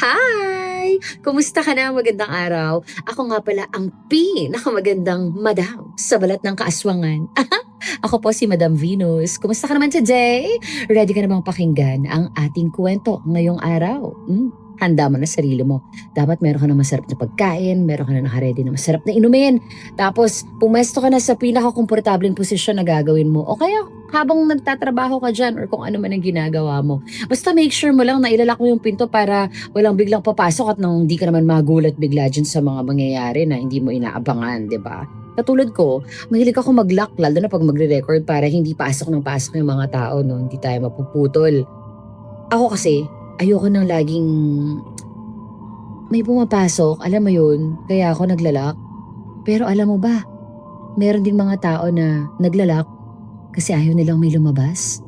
Hi! Kumusta ka na? Magandang araw. Ako nga pala ang pinakamagandang madam sa balat ng kaaswangan. Ako po si Madam Venus. Kumusta ka naman today? Ready ka namang pakinggan ang ating kwento ngayong araw? Handa mo na sarili mo. Dapat meron ka na masarap na pagkain, meron ka na nakaredy na masarap na inumin. Tapos, pumesto ka na sa pinaka-komportableng posisyon na gagawin mo. O kaya, habang nagtatrabaho ka dyan or kung ano man ang ginagawa mo. Basta make sure mo lang na ilalak mo yung pinto para walang biglang papasok at nang hindi ka naman magulat bigla dyan sa mga mangyayari na hindi mo inaabangan, di ba? Katulad ko, mahilig ako mag-lock lalo na pag magre-record para hindi pasok ng pasok yung mga tao, no? Hindi tayo mapuputol. Ako kasi, ayoko nang laging may pumapasok, alam mo yun, kaya ako naglalak. Pero alam mo ba, meron din mga tao na naglalak kasi ayaw nilang may lumabas.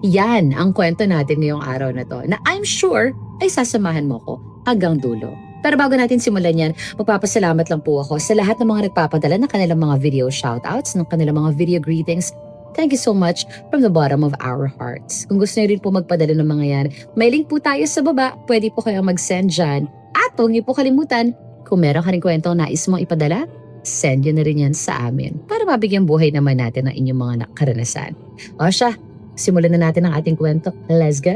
Yan ang kwento natin ngayong araw na to na I'm sure ay sasamahan mo ko hanggang dulo. Pero bago natin simulan yan, magpapasalamat lang po ako sa lahat ng mga nagpapadala ng kanilang mga video shoutouts, ng kanilang mga video greetings. Thank you so much from the bottom of our hearts. Kung gusto niyo rin po magpadala ng mga yan, may link po tayo sa baba. Pwede po kayong mag-send dyan. At huwag niyo po kalimutan, kung meron ka rin kwentong nais mong ipadala, send yun na rin yan sa amin para mabigyan buhay naman natin ang inyong mga karanasan. O siya, simulan na natin ang ating kwento. Let's go!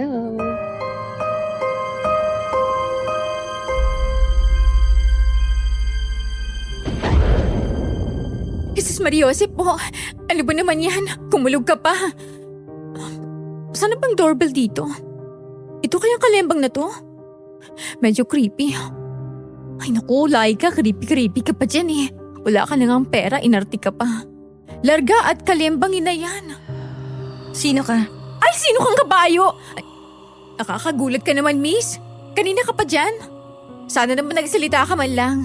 Jesus Mariosep po, ano ba naman yan? Kumulog ka pa. Saan na bang doorbell dito? Ito kayang kalembang na to? Medyo creepy. Ay naku, Laika, creepy ka pa dyan eh. Wala ka na ngang pera, inarte ka pa. Larga at kalembangin na yan. Sino ka? Ay, sino kang kabayo? Ay, nakakagulat ka naman, miss. Kanina ka pa dyan. Sana naman nagsalita ka man lang.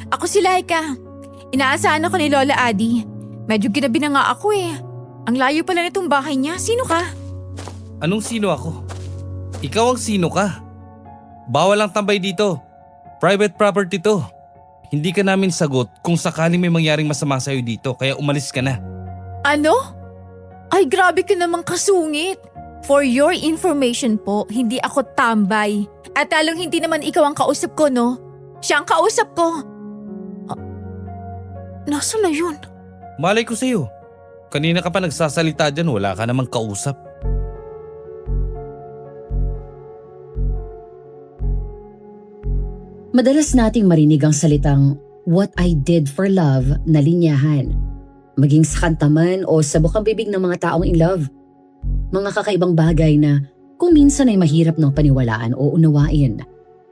Ako si Laika. Inaasahan ako ni Lola Adi. Medyo ginabi na nga ako eh. Ang layo pala nitong bahay niya. Sino ka? Anong sino ako? Ikaw ang sino ka? Bawal ang tambay dito. Private property to. Hindi ka namin sagot kung sakaling may mangyaring masama sa'yo dito kaya umalis ka na. Ano? Ay grabe ka namang kasungit. For your information po, hindi ako tambay. At talong hindi naman ikaw ang kausap ko, no? Siya ang kausap ko. Nasaan na yun? Malay ko sa'yo. Kanina ka pa nagsasalita dyan, wala ka namang kausap. Madalas nating marinig ang salitang what I did for love na linyahan. Maging sa kanta man o sa bukang bibig ng mga taong in love. Mga kakaibang bagay na kung minsan ay mahirap ng paniwalaan o unawain.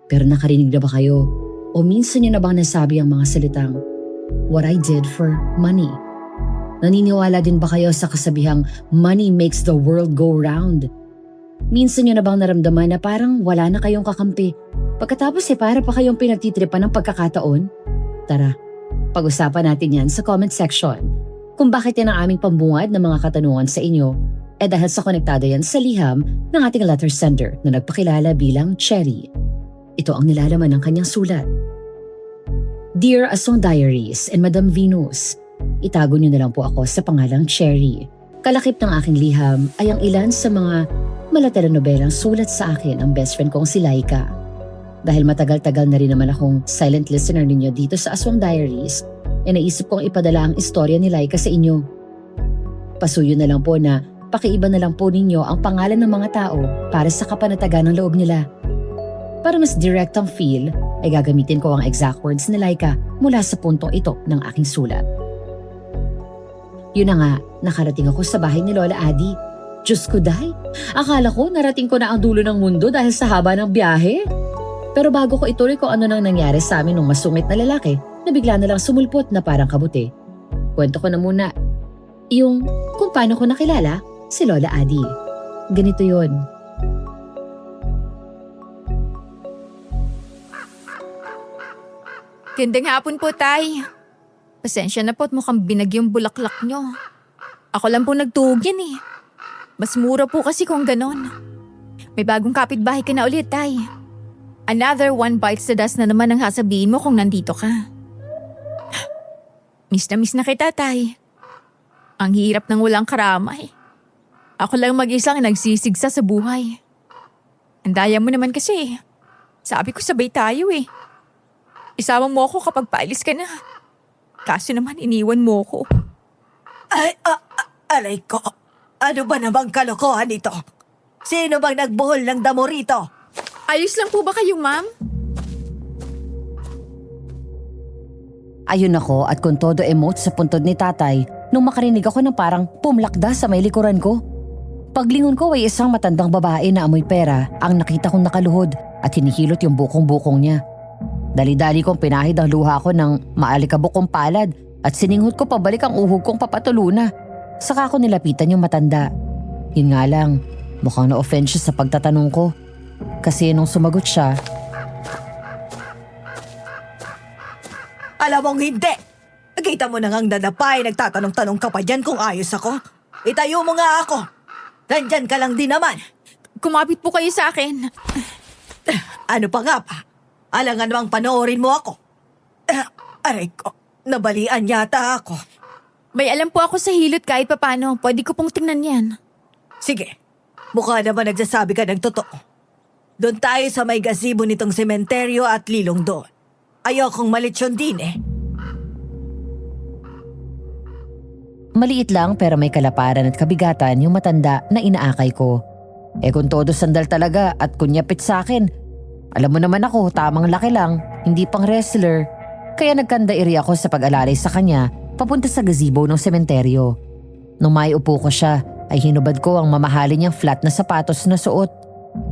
Pero nakarinig na ba kayo? O minsan nyo na bang nasabi ang mga salitang what I did for money? Naniniwala din ba kayo sa kasabihang money makes the world go round? Minsan nyo na bang naramdaman na parang wala na kayong kakampi? Pagkatapos para pa kayong pinagtitripan ng pagkakataon? Tara, pag-usapan natin yan sa comment section. Kung bakit yan ang aming pambungad ng mga katanungan sa inyo, dahil sa konektado yan sa liham ng ating letter sender na nagpakilala bilang Cherry. Ito ang nilalaman ng kanyang sulat. Dear Asong Diaries and Madam Venus, itago niyo na lang po ako sa pangalang Cherry. Kalakip ng aking liham ay ang ilan sa mga malatalanobelang sulat sa akin ang best friend kong si Laika. Dahil matagal-tagal na rin naman akong silent listener ninyo dito sa Aswang Diaries, naisip kong ipadala ang istorya ni Laika sa inyo. Pasuyo na lang po na pakiiba na lang po ninyo ang pangalan ng mga tao para sa kapanatagan ng loob nila. Para mas direct ang feel, ay gagamitin ko ang exact words ni Laika mula sa puntong ito ng aking sulat. Yun na nga, nakarating ako sa bahay ni Lola Adi. Diyos ko day, akala ko narating ko na ang dulo ng mundo dahil sa haba ng biyahe. Pero bago ko ituloy kung ano nang nangyari sa amin ng masungit na lalaki na bigla na lang sumulpot na parang kabuti. Kwento ko na muna yung kung paano ko nakilala si Lola Adi. Ganito yun. Gandang hapon po, Tay. Pasensya na po at mukhang binagyong bulaklak nyo. Ako lang po nagtugin eh. Mas mura po kasi kung ganon. May bagong kapitbahay ka na ulit, Tay. Another one bites the dust na naman ang sasabihin mo kung nandito ka. Miss na kita, Tay. Ang hirap ng walang karamay. Ako lang mag-isang nagsisigsa sa buhay. Ang daya mo naman kasi. Sabi ko sabay tayo eh. Isama mo ako kapag paalis ka na. Kaso naman iniwan mo ko. Aray ko. Ano ba namang kalokohan ito? Sino bang nagbuhol ng damo rito? Ayos lang po ba kayo, ma'am? Ayun ako at kung todo emote sa puntod ni tatay nung makarinig ako ng parang pumlakda sa may likuran ko. Paglingon ko ay isang matandang babae na amoy pera ang nakita kong nakaluhod at hinihilot yung bukong-bukong niya. Dali-dali kong pinahid ang luha ko ng maalikabok kong palad at sininghot ko pabalik ang uhog kong papatuluna. Saka ko nilapitan yung matanda. Yun nga lang, mukhang na-offend siya sa pagtatanong ko. Kasi nung sumagot siya, Alam mong hindi. Nakita mo na ngang dadapay, nagtatanong-tanong ka pa dyan kung ayos ako. Itayo mo nga ako. Nandyan ka lang din naman. Kumapit po kayo sa akin. Ano pa nga pa? Alangan namang panoorin mo ako. Aray ko, nabalian yata ako. May alam po ako sa hilot kahit papano. Pwede ko pong tingnan yan. Sige, mukha naman nagsasabi ka ng totoo. Doon tayo sa may gazebo nitong sementeryo at lilong doon. Ayokong malitsyon din eh. maliit lang pero may kalaparan at kabigatan yung matanda na inaakay ko. Kung todo sandal talaga at kunyapit sa akin. Alam mo naman ako, tamang laki lang, hindi pang wrestler. Kaya nagkandairi ako sa pag-alalay sa kanya papunta sa gazebo ng sementeryo. Nung maiupo ko siya, ay hinubad ko ang mamahalin niyang flat na sapatos na suot.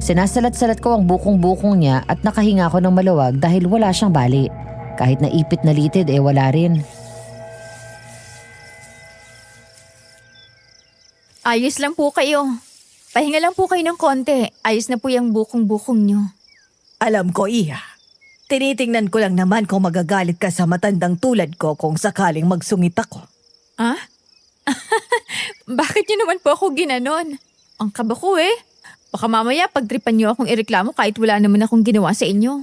Sinasalat-salat ko ang bukong-bukong niya at nakahinga ko ng maluwag dahil wala siyang bali. Kahit naipit na litid wala rin. Ayos lang po kayo. Pahinga lang po kayo ng konti. Ayos na po yung bukong-bukong nyo. Alam ko, Iha. Tinitingnan ko lang naman kung magagalit ka sa matandang tulad ko kung sakaling magsungit ako. Ah? Bakit nyo naman po ako ginanon? Ang kaba ko eh. Baka mamaya pagtripan nyo akong ireklamo kahit wala naman akong ginawa sa inyo.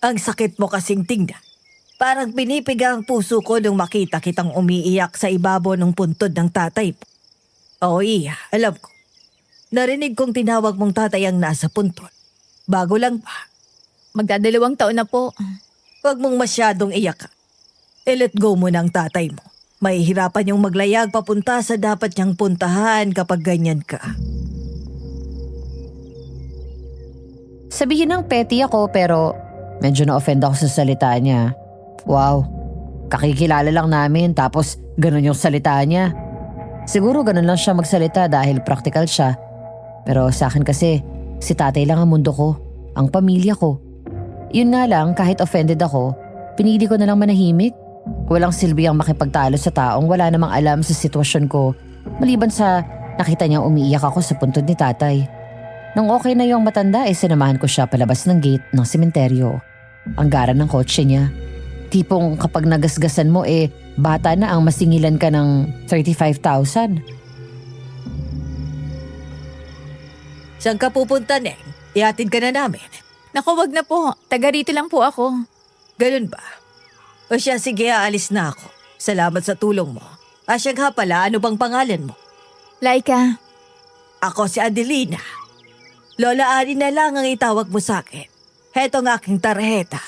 Ang sakit mo kasing tingnan. Parang pinipiga ang puso ko nung makita kitang umiiyak sa ibabaw ng puntod ng tatay mo. Oo, Iha, alam ko. Narinig kong tinawag mong tatay ang nasa puntod. Bago lang pa. Magdadalawang taon na po. Huwag mong masyadong iyak. Let go mo ng tatay mo. Mahihirapan yung maglayag papunta sa dapat niyang puntahan kapag ganyan ka. Sabihin ng petty ako pero medyo na-offend ako sa salita niya. Wow, kakikilala lang namin tapos ganun yung salita niya. Siguro ganun lang siya magsalita dahil practical siya. Pero sa akin kasi, si tatay lang ang mundo ko, ang pamilya ko. Yun nga lang, kahit offended ako, pinili ko na lang manahimik. Walang silbi ang makipagtalo sa taong wala namang alam sa sitwasyon ko, maliban sa nakita niyang umiiyak ako sa puntod ni tatay. Nung okay na yung matanda sinamahan ko siya palabas ng gate ng sementeryo. Ang gara ng kotse niya. Tipong kapag nagasgasan mo bata na ang masingilan ka ng 35,000. Saan ka pupunta, Neng? Ihatid ka na namin. Naku, wag na po. Taga rito lang po ako. Ganun ba? O siya, sige, aalis na ako. Salamat sa tulong mo. Asya nga pala, ano bang pangalan mo? Laika, Ako si Adelina. Lola Ani na lang ang itawag mo sa akin. Heto ang aking tarheta.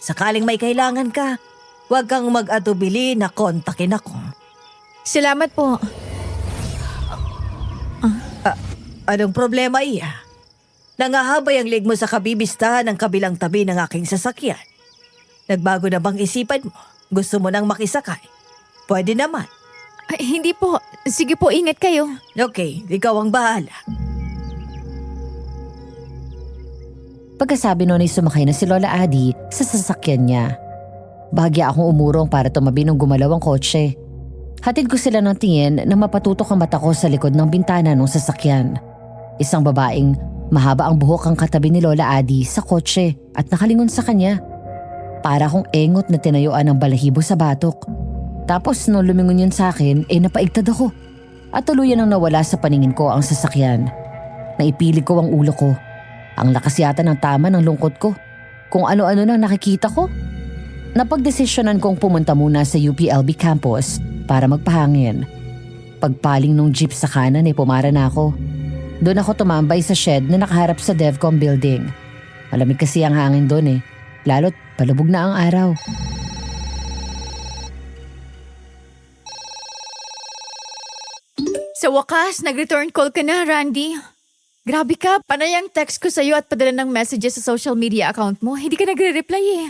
Sakaling may kailangan ka, huwag kang mag-atubili na kontakin ako. salamat po. Anong problema, Iya? Nangahabay ang leg mo sa kabibistahan ng kabilang tabi ng aking sasakyan. Nagbago na bang isipan mo? Gusto mo nang makisakay? Pwede naman. Ay, hindi po. Sige po, ingat kayo. Okay, ikaw ang bahala. Pagkasabi noon ay sumakay na si Lola Adi sa sasakyan niya. Bahagya akong umurong para tumabi nung gumalaw ang kotse. Hatid ko sila ng tingin na mapatutok ang mata ko sa likod ng bintana ng sasakyan. Isang babaeng mahaba ang buhok ang katabi ni Lola Adi sa kotse at nakalingon sa kanya. Para akong engot na tinayuan ng balahibo sa batok. Tapos nung lumingon yun sa akin, napaigtad ako. At tuluyan ang nawala sa paningin ko ang sasakyan. Naipilig ko ang ulo ko. Ang lakas yata ng tama ng lungkot ko. Kung ano-ano nang nakikita ko. Napagdesisyonan kong pumunta muna sa UPLB campus para magpahangin. Pagpaling nung jeep sa kanan pumara na ako. Doon ako tumambay sa shed na nakaharap sa Devcom building. Malamig kasi ang hangin doon lalo't palubog na ang araw. Sa wakas, nag-return call ka na, Randy. Grabe ka, panay ang text ko sa'yo at padala ng messages sa social media account mo. Hindi ka nagre-reply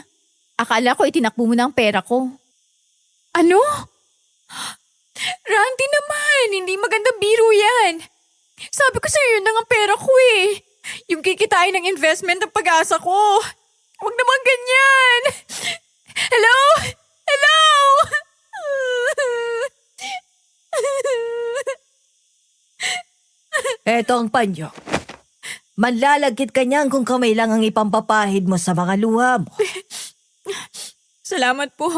Akala ko itinakbo mo na ang pera ko. Ano? Randy naman, hindi magandang biro yan. Sabi ko sa'yo, yun lang ang pera ko Yung kikitain ng investment ng pag-asa ko. Huwag naman ganyan. Hello? Hello? Eto ang panyo. Manlalagkit ka niyan kung kamay lang ang ipampapahid mo sa mga luha mo. Salamat po.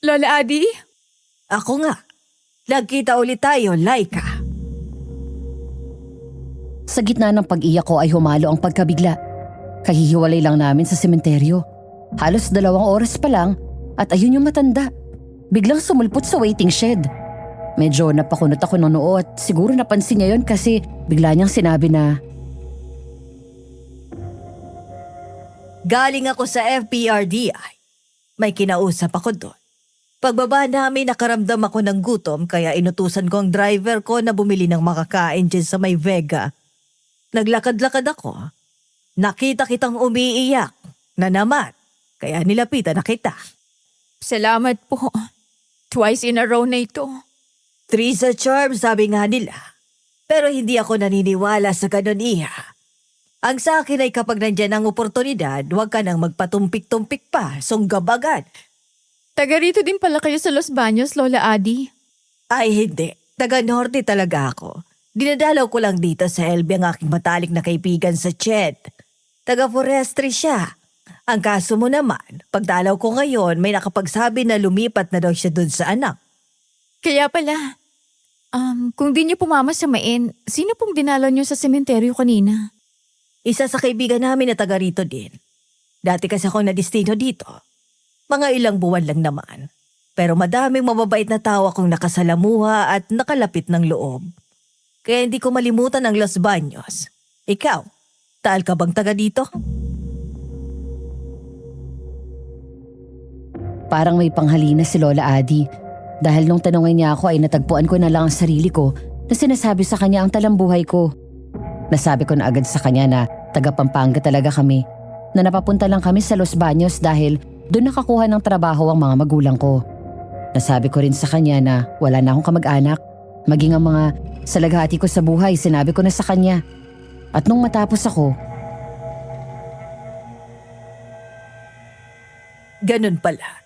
Lola Adi? Ako nga. Nagkita ulit tayo, Laika. Sa gitna ng pag-iyak ko ay humalo ang pagkabigla. Kahihiwalay lang namin sa sementeryo. Halos 2 oras pa lang at ayun yung matanda. Biglang sumulpot sa waiting shed. Medyo napakunot ako ng noo at siguro napansin niya yon kasi bigla niyang sinabi na, Galing ako sa FPRDI. May kinausap ako doon. Pagbaba namin nakaramdam ako ng gutom kaya inutusan ko ang driver ko na bumili ng makakain dyan sa may Vega. Naglakad-lakad ako. Nakita kitang umiiyak na naman kaya nilapitan na kita. Salamat po. Twice in a row na ito. 3 sa charm sabi nga nila. Pero hindi ako naniniwala sa ganun Ang sa akin ay kapag nandyan ang oportunidad, huwag ka nang magpatumpik-tumpik pa, sunggabagan. Taga rito din pala kayo sa Los Baños, Lola Adi. Ay hindi, taga-norte talaga ako. Dinadalaw ko lang dito sa LB ang aking matalik na kaibigan sa Ched. Taga-forestry siya. Ang kaso mo naman, pagdalaw ko ngayon may nakapagsabi na lumipat na daw siya dun sa anak. Kaya pala, kung di niyo pumama sa Main, sino pong dinalaw niyo sa sementeryo kanina? Isa sa kaibigan namin na taga rito din. Dati kasi akong nadistino dito. Mga ilang buwan lang naman. Pero madaming mababait na tao akong nakasalamuha at nakalapit ng loob. Kaya hindi ko malimutan ang Los Baños. Ikaw, taal ka bang taga dito? parang may panghalina si Lola Adi. Dahil nung tanongin niya ako ay natagpuan ko na lang ang sarili ko na sinasabi sa kanya ang talambuhay ko. Nasabi ko na agad sa kanya na taga Pampanga talaga kami, na napapunta lang kami sa Los Baños dahil doon nakakuha ng trabaho ang mga magulang ko. Nasabi ko rin sa kanya na wala na akong kamag-anak, maging ang mga salaghati ko sa buhay sinabi ko na sa kanya. At nung matapos ako, ganun pala.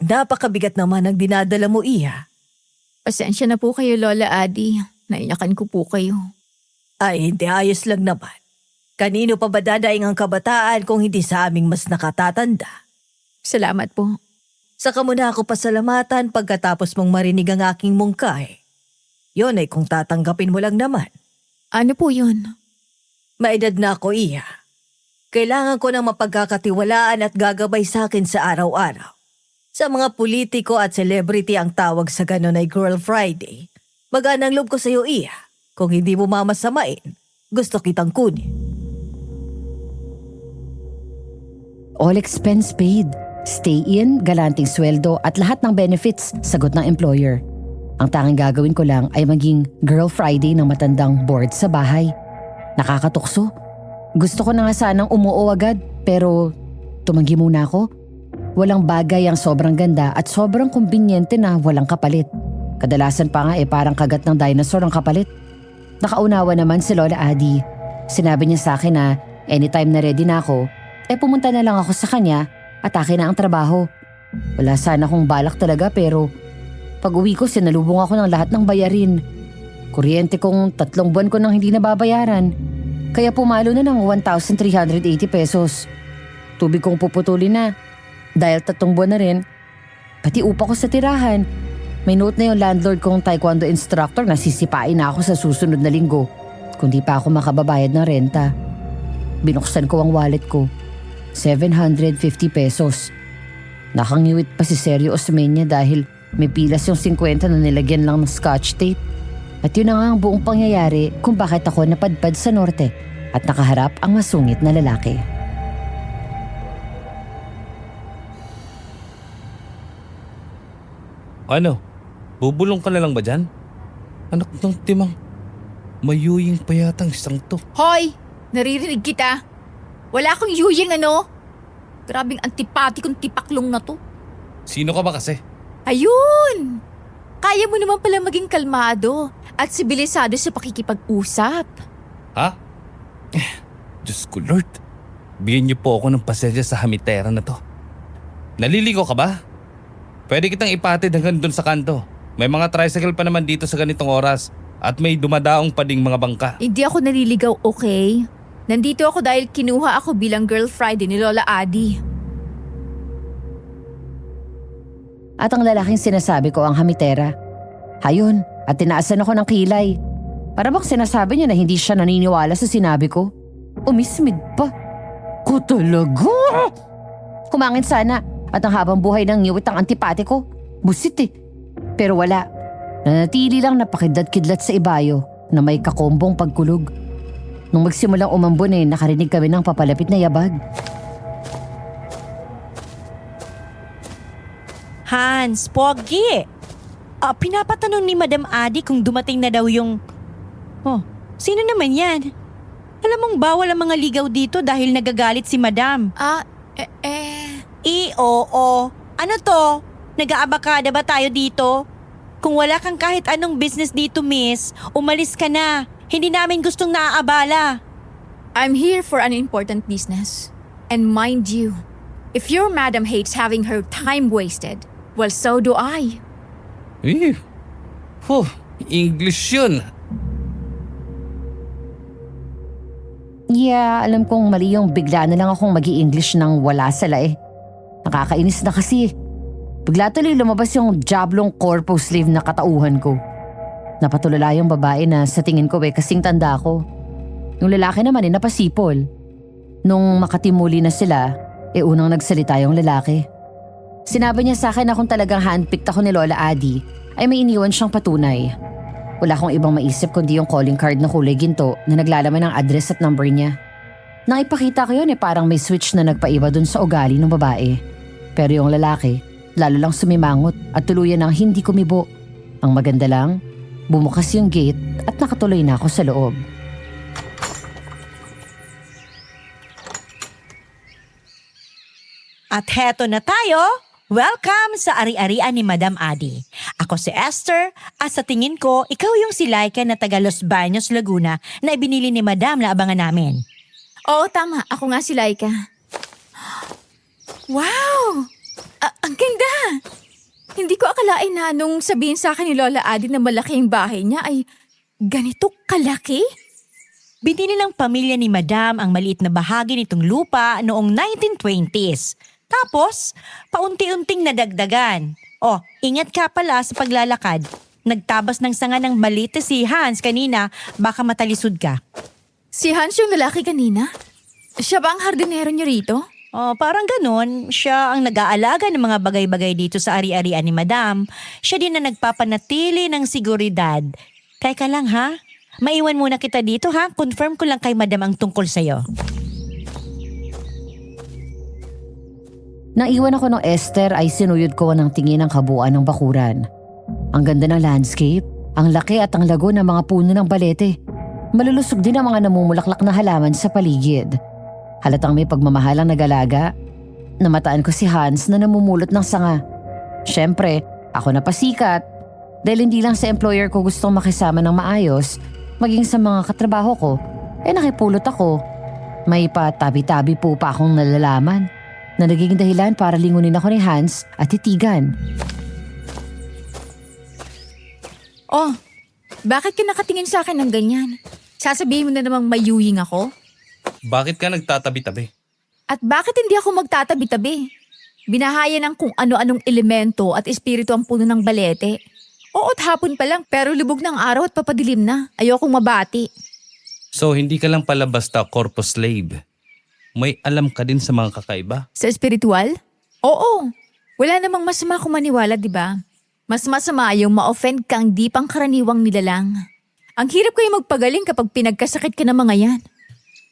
Napakabigat naman ang dinadala mo, Iya. Pasensya na po kayo, Lola Adi. Naiyakan ko po kayo. Ay, hindi, ayos lang naman. Kanino pa ba dadaing ang kabataan kung hindi sa aming mas nakatatanda? Salamat po. Saka mo na ako pasalamatan pagkatapos mong marinig ang aking mungkay. Yun ay kung tatanggapin mo lang naman. Ano po yun? Maedad na ako, Iya. Kailangan ko ng mapagkakatiwalaan at gagabay sa akin sa araw-araw. Sa mga politiko at celebrity ang tawag sa ganon ay Girl Friday. Maganang loob ko sa iyo, Iya. Kung hindi mo mamasamain, gusto kitang kunin. all expense paid, stay in, galanting sweldo at lahat ng benefits, sagot ng employer. Ang tanging gagawin ko lang ay maging Girl Friday ng matandang board sa bahay. Nakakatukso. Gusto ko na nga sanang umuo agad pero tumanggi muna ako. Walang bagay ang sobrang ganda at sobrang kumbinyente na walang kapalit. Kadalasan pa nga parang kagat ng dinosaur ang kapalit. Nakaunawa naman si Lola Adi. Sinabi niya sa akin na anytime na ready na ako, pumunta na lang ako sa kanya at akin na ang trabaho. Wala sana akong balak talaga pero pag uwi ko sinalubong ako ng lahat ng bayarin. Kuryente kong 3 buwan ko nang hindi nababayaran. Kaya pumalo na ng 1,380 pesos. Tubig kong puputulin na. Dahil 3 buwan na rin, pati upa ko sa tirahan. May note na yung landlord kong taekwondo instructor na sisipain na ako sa susunod na linggo kung di pa ako makababayad ng renta. Binuksan ko ang wallet ko. 750 pesos. Nakangiwit pa si Sergio Osmeña dahil may pilas yung 50 na nilagyan lang ng scotch tape. At yun na nga ang buong pangyayari kung bakit ako napadpad sa norte at nakaharap ang masungit na lalaki. Ano? Bubulong ka na lang ba dyan? Anak ng timang. Mayuying pa yatang isang to. Hoy! Naririnig kita. Wala akong yuying ano. Grabing antipati kong tipaklong na to. Sino ka ba kasi? Ayun! Kaya mo naman pala maging kalmado at sibilisado sa pakikipag-usap. Ha? Diyos ko Lord. Bigyan niyo po ako ng pasensya sa hamitera na to. Naliligo ka ba? Pwede kitang ipatid hanggang dun sa kanto. May mga tricycle pa naman dito sa ganitong oras at may dumadaong pa ding mga bangka. Hindi ako naliligaw, okay? Nandito ako dahil kinuha ako bilang Girl Friday ni Lola Adi. At ang lalaking sinasabi ko ang hamitera. Hayun, at tinaasan ako ng kilay. Para bang sinasabi niya na hindi siya naniniwala sa sinabi ko. Umismid pa. Ko talaga! Kumangin sana at ang habang buhay ng ngiwit ang antipati ko. Busit eh. Pero wala. Nanatili lang napakidlat-kidlat sa ibayo na may kakombong pagkulog. Nung magsimulang umambon nakarinig kami ng papalapit na yabag. Hans, Pogi! Pinapatanong ni Madam Adi kung dumating na daw yung... Oh, sino naman yan? Alam mong bawal ang mga ligaw dito dahil nagagalit si Madam. Oo. Ano to? Nag-aabakada ba tayo dito? Kung wala kang kahit anong business dito, miss, umalis ka na. Hindi namin gustong naaabala. I'm here for an important business. And mind you, if your madam hates having her time wasted, well, so do I. English yun. Yeah, alam kong mali yung bigla na lang akong magi-English nang wala sala eh. Nakakainis na kasi. Bigla tuloy lumabas yung jablong corpo slave na katauhan ko. Napatulala yung babae na sa tingin ko kasing tanda ko. Yung lalaki naman napasipol. Nung makatimuli na sila, unang nagsalita yung lalaki. Sinabi niya sa akin na kung talagang handpicked ako ni Lola Adi, ay may iniwan siyang patunay. Wala akong ibang maisip kundi yung calling card na kulay ginto na naglalaman ng address at number niya. Naipakita ko yun parang may switch na nagpaiba dun sa ugali ng babae. Pero yung lalaki, lalo lang sumimangot at tuluyan ng hindi kumibo. Ang maganda lang, bumukas yung gate at nakatuloy na ako sa loob. At heto na tayo! Welcome sa ari-arian ni Madam Adi. Ako si Esther at sa tingin ko, ikaw yung si Laika na taga Los Baños, Laguna na ibinili ni Madam na abangan namin. Oo, tama. Ako nga si Laika. Wow! Ang ganda! Hindi ko akalain na nung sabihin sa akin ni Lola Adi na malaki ang bahay niya ay ganito kalaki? Binili ng pamilya ni Madam ang maliit na bahagi nitong lupa noong 1920s. Tapos, paunti-unting nadagdagan. Oh, ingat ka pala sa paglalakad. Nagtabas ng sanga ng balite si Hans kanina, baka matalisod ka. Si Hans yung lalaki kanina? Siya ba ang hardinero niyo rito? Oh, parang ganun. Siya ang nag-aalaga ng mga bagay-bagay dito sa ari-arian ni Madam. Siya din na nagpapanatili ng seguridad. Teka lang ha, maiwan muna kita dito ha. Confirm ko lang kay Madam ang tungkol sa'yo. Nang iwan ako ng Esther ay sinuyod ko ng tingin ang kabuuan ng bakuran. Ang ganda ng landscape, ang laki at ang lago ng mga puno ng balete. Malulusog din ang mga namumulaklak na halaman sa paligid. Halatang may pagmamahalang nag-alaga. Namataan ko si Hans na namumulot ng sanga. Siyempre, ako na pasikat. Dahil hindi lang sa employer ko gustong makisama ng maayos, maging sa mga katrabaho ko, nakipulot ako. May patabi-tabi po pa akong nalalaman na naging dahilan para lingunin ako ni Hans at titigan. Oh, bakit ka nakatingin sa akin ng ganyan? Sasabihin mo na namang mayuying ako? Bakit ka nagtatabi-tabi? At bakit hindi ako magtatabi-tabi? Binahaya ng kung ano-anong elemento at espiritu ang puno ng balete. Oo't hapon pa lang pero lubog ng araw at papadilim na. Ayokong mabati. So hindi ka lang pala basta corpus slave. May alam ka din sa mga kakaiba? Sa espiritual? Oo. Wala namang masama kung maniwala, di ba? Mas masama yung ma-offend kang di pangkaraniwang nilalang. Ang hirap kayo magpagaling kapag pinagkasakit ka ng mga yan.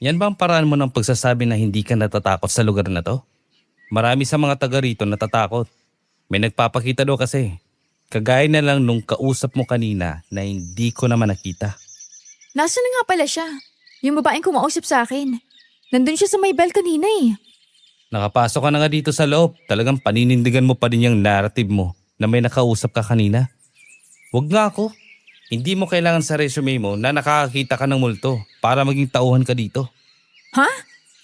Yan ba ang paraan mo ng pagsasabi na hindi ka natatakot sa lugar na to? Marami sa mga taga rito natatakot. May nagpapakita daw kasi. Kagaya na lang nung kausap mo kanina na hindi ko naman nakita. Nasaan na nga pala siya? Yung babaeng kumausap sa akin. Nandun siya sa may bell kanina eh. Nakapasok ka na nga dito sa loob. Talagang paninindigan mo pa din yung narrative mo na may nakausap ka kanina. Huwag nga ako. Hindi mo kailangan sa resume mo na nakakakita ka ng multo para maging tauhan ka dito. Ha?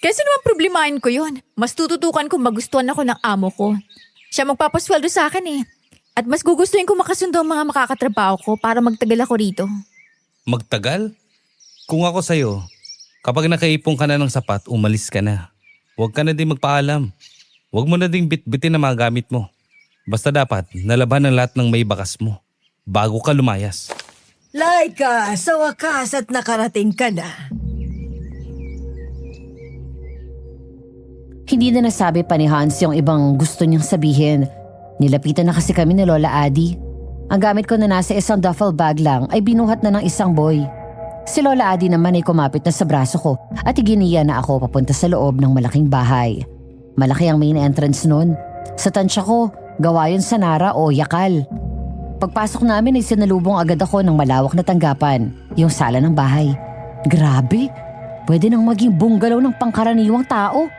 Kasi naman problemahin ko yun. Mas tututukan kung magustuhan ako ng amo ko. Siya magpapasweldo sa akin eh. At mas gugustuhin ko makasundo ang mga makakatrabaho ko para magtagal ako rito. Magtagal? Kung ako sa'yo, kapag nakaipon ka na ng sapat, umalis ka na. Huwag ka na din magpaalam. Huwag mo na ding bitbitin ang mga gamit mo. Basta dapat nalaban ang lahat ng may bakas mo bago ka lumayas. Laika, sa wakas at nakarating ka na. Hindi na nasabi pa ni Hans yung ibang gusto niyang sabihin. Nilapitan na kasi kami ni Lola Adi. Ang gamit ko na nasa isang duffel bag lang ay binuhat na ng isang boy. Si Lola Adi naman ay kumapit na sa braso ko at iginiya na ako papunta sa loob ng malaking bahay. Malaki ang main entrance nun. Sa tansya ko, gawa yun sa Nara o Yakal. Pagpasok namin ay sinalubong agad ako ng malawak na tanggapan, yung sala ng bahay. Grabe, pwede nang maging bungalow ng pangkaraniwang tao.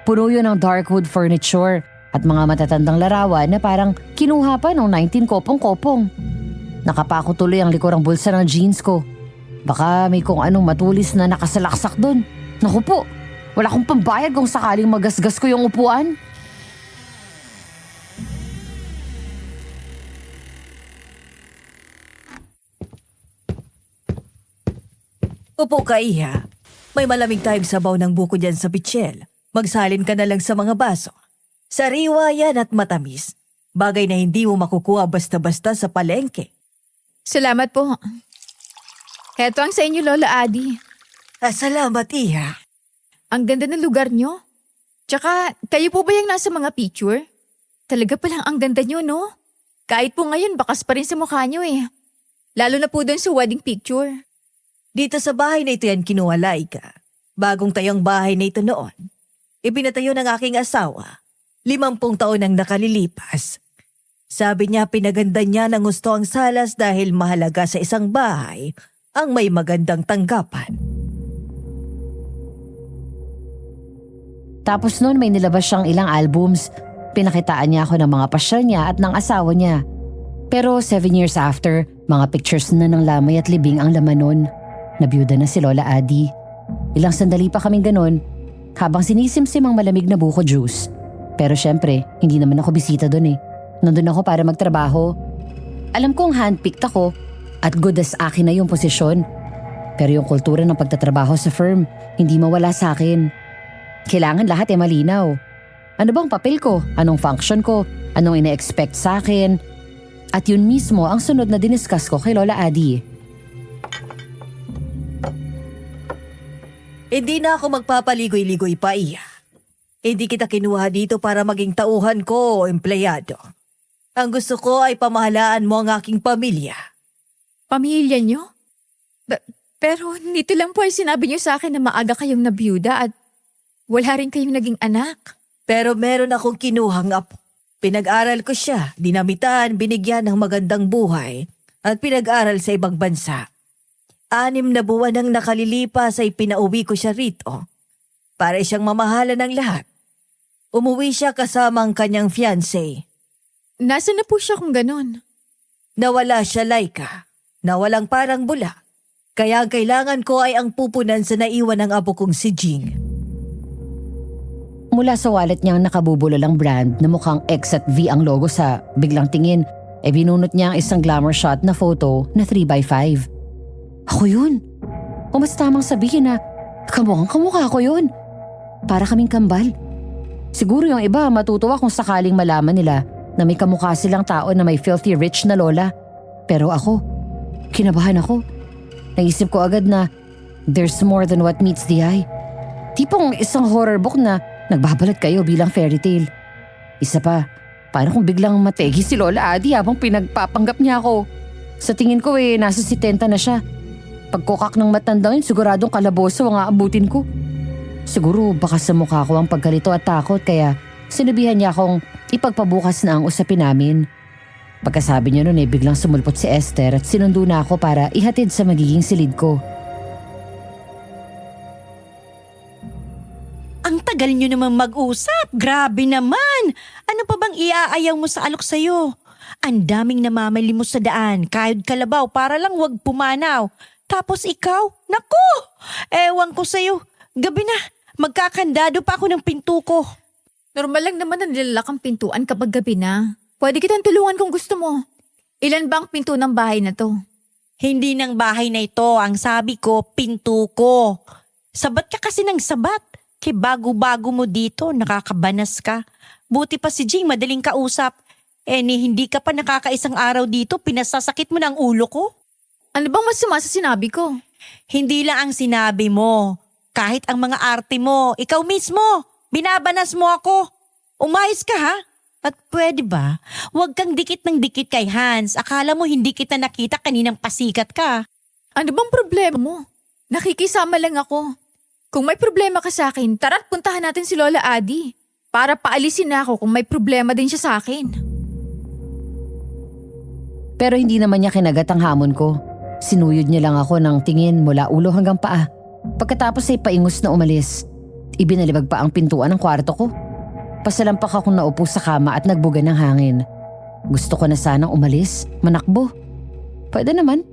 Puno yun ng dark wood furniture at mga matatandang larawan na parang kinuha pa noong 19 kopong-kopong. Nakapako tuloy ang likurang bulsa ng jeans ko. Baka may kung anong matulis na nakasalaksak dun. Naku po, wala akong pambayad kung sakaling magasgas ko yung upuan. Upo ka, Iha. May malamig tayong sabaw ng buko dyan sa pichel. Magsalin ka na lang sa mga baso. Sariwa yan at matamis. Bagay na hindi mo makukuha basta-basta sa palengke. Salamat po. Heto ang sa inyo, Lola Adi. Salamat, Iha. Ang ganda ng lugar nyo. Tsaka, kayo po ba yung nasa mga picture? Talaga palang ang ganda nyo, no? Kahit po ngayon, bakas pa rin sa mukha nyo eh. Lalo na po doon sa wedding picture. Dito sa bahay na ito yan kinuha, Laika. Bagong tayong bahay na ito noon. Ibinatayo ng aking asawa. 50 taon ang nakalilipas. Sabi niya pinaganda niya ng gusto ang salas dahil mahalaga sa isang bahay ang may magandang tanggapan. Tapos noon may nilabas siyang ilang albums. Pinakitaan niya ako ng mga pasyal niya at ng asawa niya. Pero 7 years after, mga pictures na ng lamay at libing ang laman nun. Nabiyuda na si Lola Adi. Ilang sandali pa kaming ganun habang sinisimsim ang malamig na buko juice. Pero syempre, hindi naman ako bisita doon eh. Nandun ako para magtrabaho. Alam kong handpicked ako at good as akin na yung posisyon. Pero yung kultura ng pagtatrabaho sa firm, hindi mawala sa akin. Kailangan lahat ay malinaw. Ano bang papel ko? Anong function ko? Anong ina-expect sa akin? At yun mismo ang sunod na diniscuss ko kay Lola Adi. Hindi na ako magpapaligoy-ligoy pa, Iha. Hindi kita kinuha dito para maging tauhan ko o empleyado. Ang gusto ko ay pamahalaan mo ang aking pamilya. Pamilya nyo? Pero nito lang po ay sinabi nyo sa akin na maaga kayong nabiyuda at wala rin kayong naging anak. Pero meron akong kinuhang apo. Pinag-aral ko siya, dinamitan, binigyan ng magandang buhay at pinag-aral sa ibang bansa. 6 na buwan ang nakalilipas ay pinauwi ko siya rito. Para siyang mamahala ng lahat. Umuwi siya kasama ang kanyang fiancé. Nasaan na po siya kung ganon? Nawala siya, Laika. Nawalang parang bula. Kaya ang kailangan ko ay ang pupunan sa naiwan ng apo kong si Jing. Mula sa wallet niya ang nakabubulalang brand na mukhang X at V ang logo sa biglang tingin, binunot niya ang isang glamour shot na photo na 3x5. Ako yun. O mas tamang sabihin na kamukha ko yun. Para kaming kambal. Siguro yung iba matutuwa kung sakaling malaman nila na may kamukha silang tao na may filthy rich na lola. Pero ako, kinabahan ako. Naisip ko agad na there's more than what meets the eye. Tipong isang horror book na nagbabalat kayo bilang fairy tale. Isa pa, Paano kung biglang mategi si Lola Adi habang pinagpapanggap niya ako? Sa tingin ko nasa 70 na siya. Pagkukak ng matandang yun, siguradong kalaboso ang aabutin ko. Siguro baka sa mukha ko ang pagkalito at takot kaya sinabihan niya akong ipagpabukas na ang usapin namin. Pagkasabi niya noon biglang sumulpot si Esther at sinundo na ako para ihatid sa magiging silid ko. Ang tagal nyo naman mag-usap. Grabe naman. Ano pa bang iaayaw mo sa alok sa'yo? Ang daming namamali mo sa daan, kahit kalabaw para lang wag pumanaw. Tapos ikaw, naku! Ewan ko sa'yo. Gabi na, magkakandado pa ako ng pinto ko. Normal lang naman na nilalak ang pintuan kapag gabi na. Pwede kitang tulungan kung gusto mo. Ilan ba ang pinto ng bahay na to? Hindi ng bahay na ito, ang sabi ko, pinto ko. Sabat ka kasi ng sabat. Kaya bago-bago mo dito, nakakabanas ka. Buti pa si Jing, madaling kausap. Hindi ka pa nakakaisang araw dito, pinasasakit mo ng ulo ko. Ano bang masama sa sinabi ko? Hindi lang ang sinabi mo. Kahit ang mga arte mo, ikaw mismo, binabanas mo ako. Umayos ka ha? At pwede ba, huwag kang dikit ng dikit kay Hans. Akala mo hindi kita nakita kaninang pasikat ka. Ano bang problema mo? Nakikisama lang ako. Kung may problema ka sa akin, tara't puntahan natin si Lola Adi. Para paalisin na ako kung may problema din siya sa akin. Pero hindi naman niya kinagat ang hamon ko. Sinuyod niya lang ako ng tingin mula ulo hanggang paa. Pagkatapos paingus na umalis. Ibinalibag pa ang pintuan ng kwarto ko. Pasalampak akong naupo sa kama at nagbuga ng hangin. Gusto ko na sanang umalis, manakbo. Pwede naman.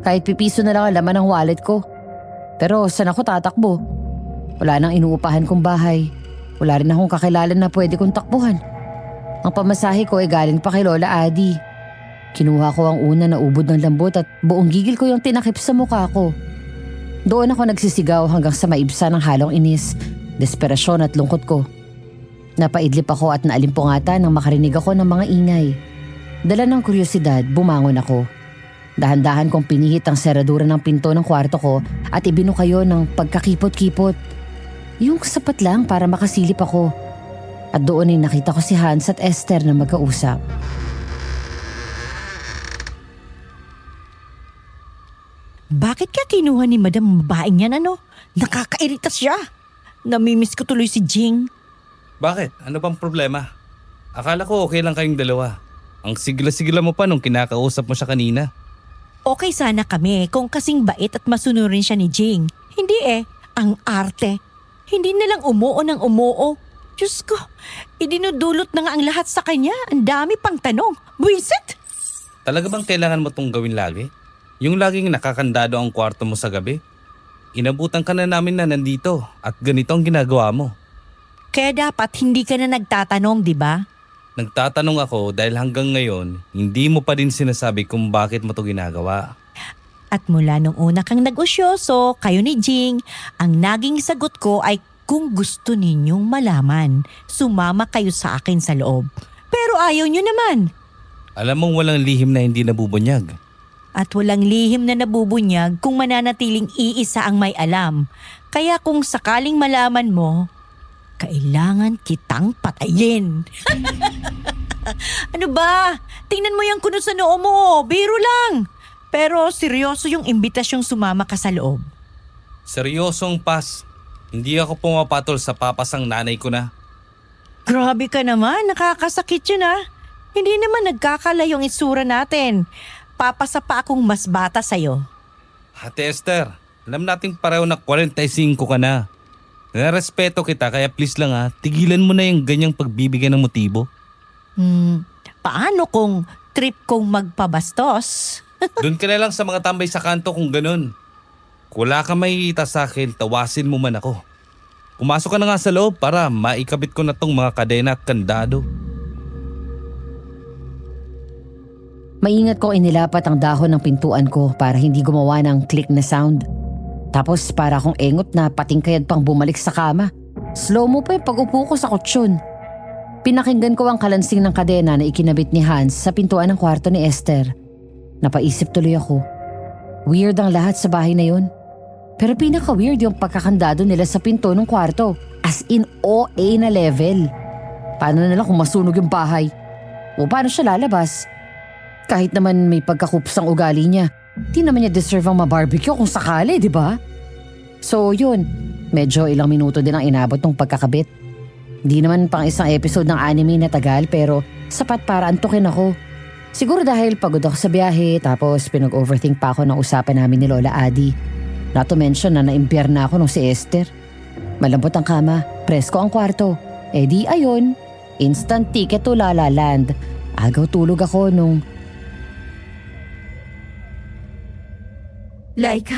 Kahit pipiso na lang ang laman ng wallet ko. Pero saan ako tatakbo? Wala nang inuupahan kong bahay. Wala rin akong kakilala na pwede kong takbuhan. Ang pamasahe ko galing pa kay Lola Adi. Kinuha ko ang una na ubod ng lambot at buong gigil ko yung tinakip sa mukha ko. Doon ako nagsisigaw hanggang sa maibsa ng halong inis, desperasyon at lungkot ko. Napaidlip ako at naalimpungatan nang makarinig ako ng mga ingay. Dala ng kuryosidad, bumangon ako. Dahan-dahan kong pinihit ang seradura ng pinto ng kwarto ko at ibinukayo ng pagkakipot-kipot. Yung sapat lang para makasilip ako. At doon nakita ko si Hans at Esther na magkausap. Bakit ka kinuha ni Madam ang babaeng yan ano? Nakakairita siya. Namimiss ko tuloy si Jing. Bakit? Ano bang problema? Akala ko okay lang kayong dalawa. Ang sigla-sigla mo pa nung kinakausap mo siya kanina. Okay sana kami kung kasing bait at masunurin siya ni Jing. Hindi ang arte. Hindi nalang umuo ng umuo. Diyos ko, idinudulot na nga ang lahat sa kanya. Ang dami pang tanong. Buisit! Talaga bang kailangan mo tong gawin lagi? Yung laging nakakandado ang kwarto mo sa gabi? Inabutan ka na namin na nandito at ganito ang ginagawa mo. Kaya dapat hindi ka na nagtatanong, di ba? Nagtatanong ako dahil hanggang ngayon, hindi mo pa din sinasabi kung bakit mo to ginagawa. At mula nung una kang nag-usyoso, kayo ni Jing, ang naging sagot ko ay kung gusto ninyong malaman, sumama kayo sa akin sa loob. Pero ayaw nyo naman. Alam mong walang lihim na hindi nabubunyag. At walang lihim na nabubunyag kung mananatiling iisa ang may alam. Kaya kung sakaling malaman mo, kailangan kitang patayin. Ano ba? Tingnan mo yung kuno sa noo mo. Biro lang. Pero seryoso yung imbitasyong sumama ka sa loob. Seryosong pas. Hindi ako pumapatol sa papasang nanay ko na. Grabe ka naman. Nakakasakit yun ah. Hindi naman nagkakalayo yung itsura natin. Papasa pa akong mas bata sa'yo. Ate Esther, alam nating pareho na 45 ka na. Narespeto kita kaya please lang tigilan mo na yung ganyang pagbibigyan ng motibo. Paano kung trip kong magpabastos? Doon ka na lang sa mga tambay sa kanto kung ganun. Kung wala ka makikita sa akin, tawasin mo man ako. Pumasok ka na nga sa loob para maikabit ko na tong mga kadena at kandado. Maingat kong inilapat ang dahon ng pintuan ko para hindi gumawa ng click na sound. Tapos para akong engot na patingkayad pang bumalik sa kama. Slow mo pa yung pag-upo ko sa kutsyon. Pinakinggan ko ang kalansing ng kadena na ikinabit ni Hans sa pintuan ng kwarto ni Esther. Napaisip tuloy ako. Weird ang lahat sa bahay na yun. Pero pinaka-weird yung pagkakandado nila sa pinto ng kwarto. As in OA na level. Paano na lang kung masunog yung bahay? O paano siya lalabas? Kahit naman may pagkakupsang ugali niya, di naman niya deserve ang mabarbecue kung sakali, di ba? So yun, medyo ilang minuto din ang inabot ng pagkakabit. Di naman pang isang episode ng anime na tagal pero sapat para antukin ako. Siguro dahil pagod ako sa biyahe tapos pinag-overthink pa ako ng usapan namin ni Lola Adi. Not to mention na naimpyar na ako nung si Esther. Malambot ang kama, presko ang kwarto. Eh di ayun, instant ticket to La La Land. Agaw tulog ako nung... Laika.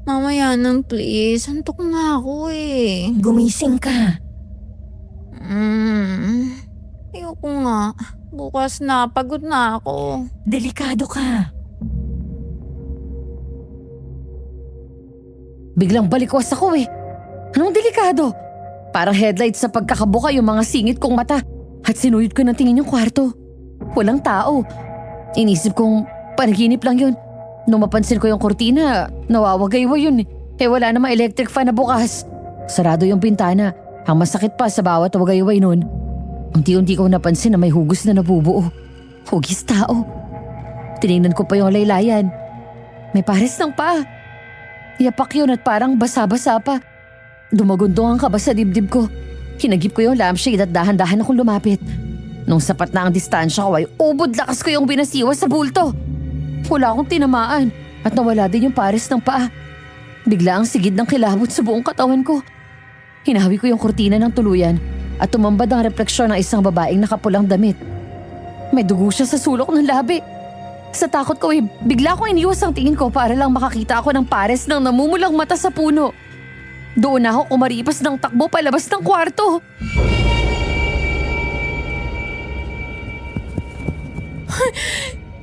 Mamaya nang please. Antok na ako eh. Gumising ka. Ayoko nga. Bukas na. Pagod na ako. Delikado ka. Biglang balikwas ako eh. Anong delikado? Parang headlights sa pagkakabuka yung mga singit kong mata at sinuyod ko ng tingin yung kwarto. Walang tao. Inisip kong panaginip lang yun. Nung mapansin ko yung kortina, nawawagay-way yun eh. Eh wala namang electric fan na bukas. Sarado yung bintana. Ang masakit pa sa bawat wagay-way nun. Unti-unti kong napansin na may hugos na nabubuo. Hugis tao. Tinignan ko pa yung laylayan. May pares ng paa. Yapak yun at parang basa-basa pa. Dumagundong ang kaba sa dibdib ko. Hinagip ko yung lampshade at dahan-dahan akong lumapit. Nung sapat na ang distansya ko ay ubod lakas ko yung binasiwa sa bulto. Wala akong tinamaan at nawala din yung pares ng paa. Bigla ang sigid ng kilabot sa buong katawan ko. Hinahawi ko yung kurtina ng tuluyan at tumambad ang refleksyon ng isang babaeng nakapulang damit. May dugo siya sa sulok ng labi. Sa takot ko ay bigla kong iniwas ang tingin ko para lang makakita ako ng pares ng namumulang mata sa puno. Doon ako kumaripas ng takbo palabas ng kwarto.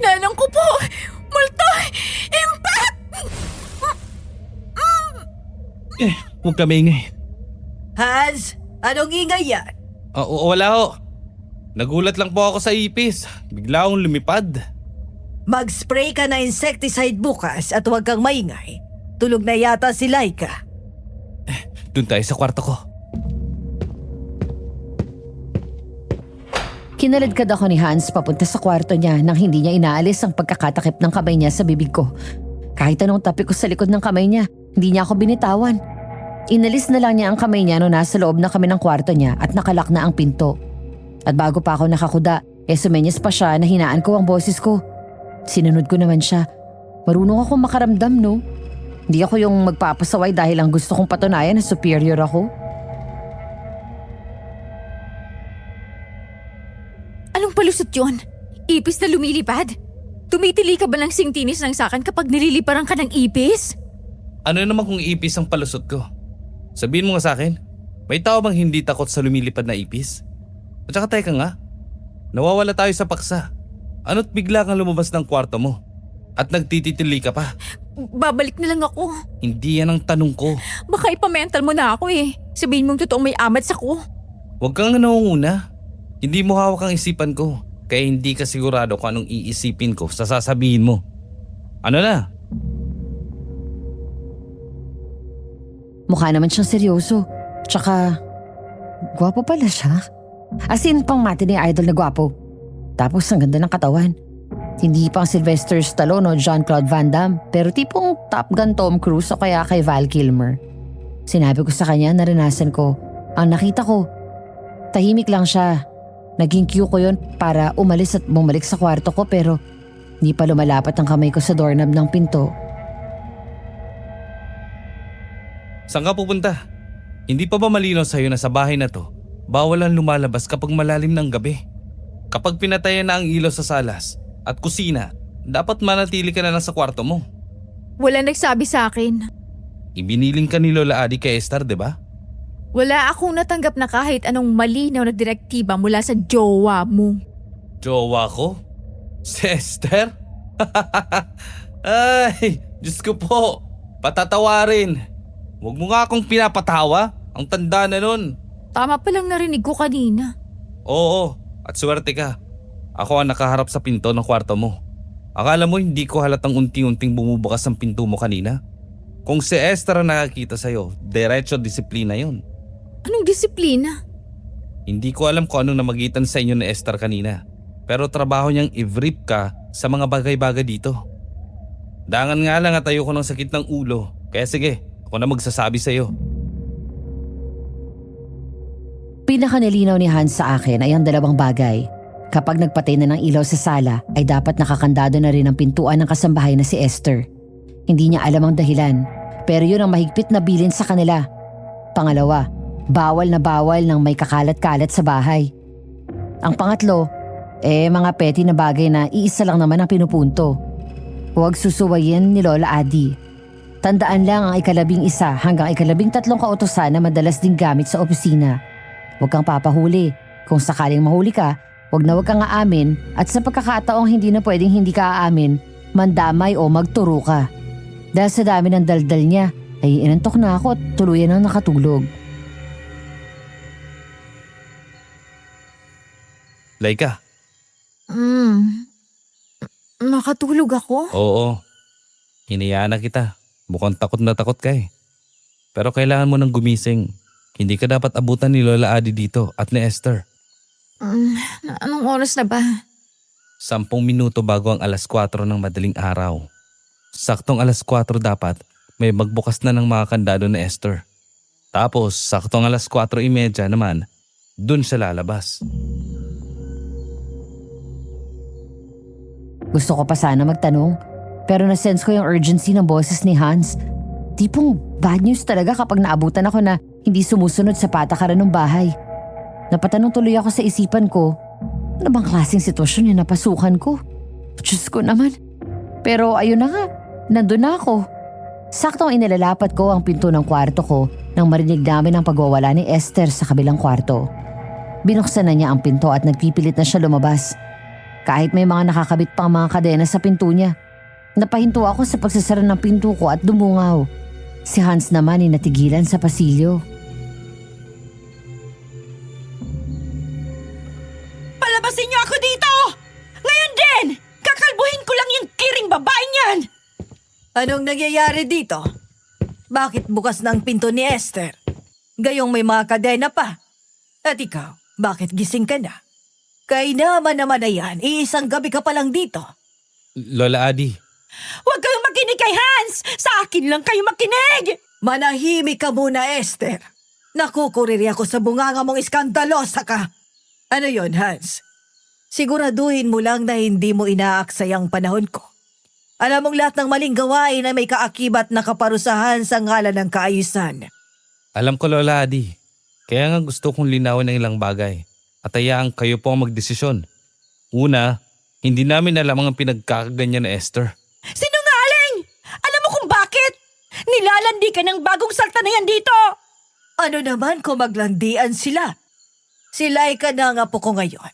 Nanang ko po! Multo! Impact! Huwag ka maingay. Hans, anong ingay yan? Wala ho. Nagulat lang po ako sa ipis. Bigla akong lumipad. Mag-spray ka na insecticide bukas at huwag kang maingay. Tulog na yata si Laika. Doon tayo sa kwarto ko. Kinaladkad ako ni Hans papunta sa kwarto niya nang hindi niya inaalis ang pagkakatakip ng kamay niya sa bibig ko. Kahit anong tapik ko sa likod ng kamay niya, hindi niya ako binitawan. Inalis na lang niya ang kamay niya nung nasa loob na kami ng kwarto niya at nakalak na ang pinto. At bago pa ako nakakuda, sumenyas pa siya na hinaan ko ang boses ko. Sinunod ko naman siya. Marunong ako makaramdam, no? Hindi ako yung magpapasaway dahil ang gusto kong patunayan na superior ako. Anong palusot yun? Ipis na lumilipad? Tumitili ka ba ng singtinis ng sakan kapag nililiparan ka ng ipis? Ano naman kung ipis ang palusot ko? Sabihin mo nga sa akin, may tao bang hindi takot sa lumilipad na ipis? At saka teka nga, nawawala tayo sa paksa. Ano't bigla kang lumabas ng kwarto mo? At nagtititili ka pa? Babalik na lang ako. Hindi yan ang tanong ko. Baka ipamental mo na ako eh. Sabihin mong totoong may amats ako. Huwag kang nangunguna. Hindi mo hawak ang isipan ko. Kaya hindi ka sigurado kung anong iisipin ko sa sasabihin mo. Ano na? Mukha naman siyang seryoso. Tsaka, gwapo pala siya. As in, pang matinee idol na gwapo. Tapos ang ganda ng katawan. Hindi pang Sylvester Stallone o Jean-Claude Van Damme, pero tipong Top Gun Tom Cruise o kaya kay Val Kilmer. Sinabi ko sa kanya, naranasan ko. Ang nakita ko, tahimik lang siya. Naging cue ko yun para umalis at bumalik sa kwarto ko pero hindi pa lumalapat ang kamay ko sa doorknob ng pinto. Saan ka pupunta? Hindi pa ba malinaw sa'yo na sa bahay na to, bawal ang lumalabas kapag malalim ng gabi? Kapag pinatayan na ang ilaw sa salas at kusina, dapat manatili ka na lang sa kwarto mo. Wala nagsabi sa akin. Ibiniling ka ni Lola Adi kay Esther, di ba? Wala akong natanggap na kahit anong malinaw na direktiba mula sa jowa mo. Jowa ko? Si Esther? Ay, Diyos ko po, patatawarin. Huwag mo nga akong pinapatawa, ang tanda na nun. Tama palang narinig ko kanina. Oo, at swerte ka. Ako ang nakaharap sa pinto ng kwarto mo. Akala mo hindi ko halatang unti-unting bumubukas ang pinto mo kanina? Kung si Esther ang nakakita sa'yo, diretso disiplina yun. Anong disiplina? Hindi ko alam kung anong namagitan sa inyo ni Esther kanina. Pero trabaho niyang i-brief ka sa mga bagay-bagay dito. Dangan nga lang at ayoko ng sakit ng ulo. Kaya sige, ako na magsasabi sa'yo. Pinakanilinaw ni Hans sa akin ay ang dalawang bagay. Kapag nagpatay na ng ilaw sa sala ay dapat nakakandado na rin ang pintuan ng kasambahay na si Esther. Hindi niya alam ang dahilan, pero yun ang mahigpit na bilin sa kanila. Pangalawa, bawal na bawal ng may kakalat-kalat sa bahay. Ang pangatlo, mga petty na bagay na iisa lang naman ang pinupunto. Huwag susuwayin ni Lola Adi. Tandaan lang ang ika-11 hanggang ika-13 kautusan na madalas din gamit sa opisina. Huwag kang papahuli. Kung sakaling mahuli ka, huwag kang aamin at sa pagkakataong hindi na pwedeng hindi ka aamin, mandamay o magturo ka. Dahil sa dami ng daldal niya, ay inantok na ako at tuluyan ang nakatulog. Laika. Nakatulog ako? Oo. Hinayaan na kita. Mukhang takot na takot ka eh. Pero kailangan mo nang gumising. Hindi ka dapat abutan ni Lola Adi dito at ni Esther. Anong oras na ba? 10 minuto bago ang alas 4 ng madaling araw. Saktong alas 4 dapat may magbukas na ng mga kandado ni Esther. Tapos saktong alas 4:30 naman, dun siya lalabas. Gusto ko pa sana magtanong, pero nasense ko yung urgency ng boses ni Hans. Tipong bad news talaga kapag naabutan ako na hindi sumusunod sa patakaran ng bahay. Napatanong tuloy ako sa isipan ko, ano bang klaseng sitwasyon yung napasukan ko? Diyos ko naman. Pero ayun na nga, nandun na ako. Saktong inilalapat ko ang pinto ng kwarto ko nang marinig namin ang pagwawala ni Esther sa kabilang kwarto. Binuksan na niya ang pinto at nagpipilit na siya lumabas. Kahit may mga nakakabit pang mga kadena sa pinto niya. Napahinto ako sa pagsasara ng pinto ko at dumungaw. Si Hans naman ay natigilan sa pasilyo. Palabasin niyo ako dito! Ngayon din! Kakalbuhin ko lang yung kiring babaeng yan! Anong nangyayari dito? Bakit bukas na ang pinto ni Esther? Gayong may mga kadena pa. At ikaw, bakit gising ka na? Kay naman na yan, iisang gabi ka pa lang dito. Lola Adi, Huwag kayong makinig kay Hans! Sa akin lang kayo makinig! Manahimik ka muna, Esther. Nakukuriri ako sa bunganga mong iskandalosa ka. Ano yon, Hans? Siguraduhin mo lang na hindi mo inaaksay ang panahon ko. Alam mong lahat ng maling gawain ay may kaakibat na kaparusahan sa ngalan ng kaayusan. alam ko Lola Adi. Kaya nga gusto kong linawin ang ilang bagay. At hayaan kayo po ang magdesisyon. Una, hindi namin alam ang pinagkakaganyan na Esther. Sinungaling! Alam mo kung bakit? Nilalandi ka ng bagong salta na yan dito! Ano naman kung maglandian sila? Sila'y ka na nga po ko ngayon.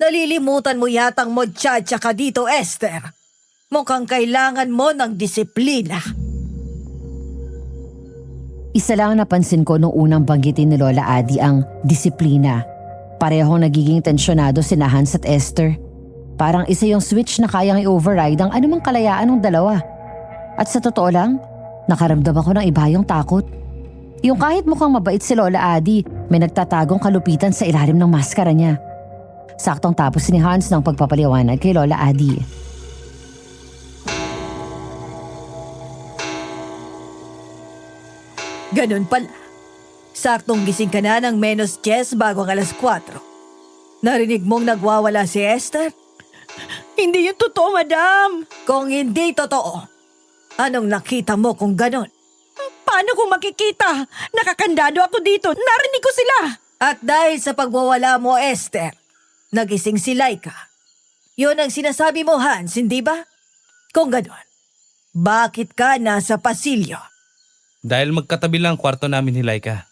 Nalilimutan mo yatang modchacha ka dito, Esther. Mukhang kailangan mo ng disiplina. Isa lang napansin ko nung unang banggitin ni Lola Adi ang disiplina. Parehong nagiging tensyonado sina Hans at Esther. Parang isa yung switch na kayang i-override ang anumang kalayaan ng dalawa. At sa totoo lang, nakaramdam ako ng ibayong takot. Yung kahit mukhang mabait si Lola Adi, may nagtatagong kalupitan sa ilalim ng maskara niya. Saktong tapos ni Hans ng pagpapaliwanag kay Lola Adi. Ganun pala. Saktong gising ka na ng -10 bago ang alas 4. Narinig mong nagwawala si Esther? Hindi yun totoo, madam! Kung hindi totoo, anong nakita mo kung ganun? Paano kung makikita? Nakakandado ako dito. Narinig ko sila! At dahil sa pagwawala mo, Esther, nagising si Laika. Yun ang sinasabi mo, Hans, hindi ba? Kung ganun, bakit ka nasa pasilyo? Dahil magkatabi lang ang kwarto namin ni Laika.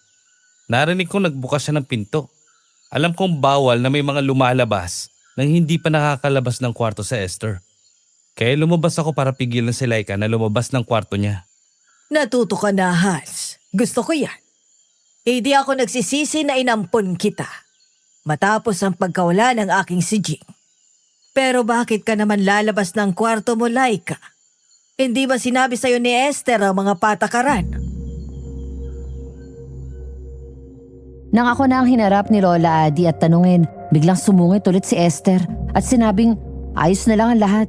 Narinig kong nagbukas siya ng pinto. Alam kong bawal na may mga lumalabas nang hindi pa nakakalabas ng kwarto sa Esther. Kaya lumabas ako para pigilan si Laika na lumabas ng kwarto niya. Natuto ka na, Hans. Gusto ko yan. Hindi ako nagsisisi na inampun kita. Matapos ang pagkawala ng aking si Jing. Pero bakit ka naman lalabas ng kwarto mo, Laika? Hindi ba sinabi sa'yo ni Esther ang mga patakaran? Nang ako na ang hinarap ni Lola Adi at tanungin, biglang sumungit ulit si Esther at sinabing ayos na lang ang lahat.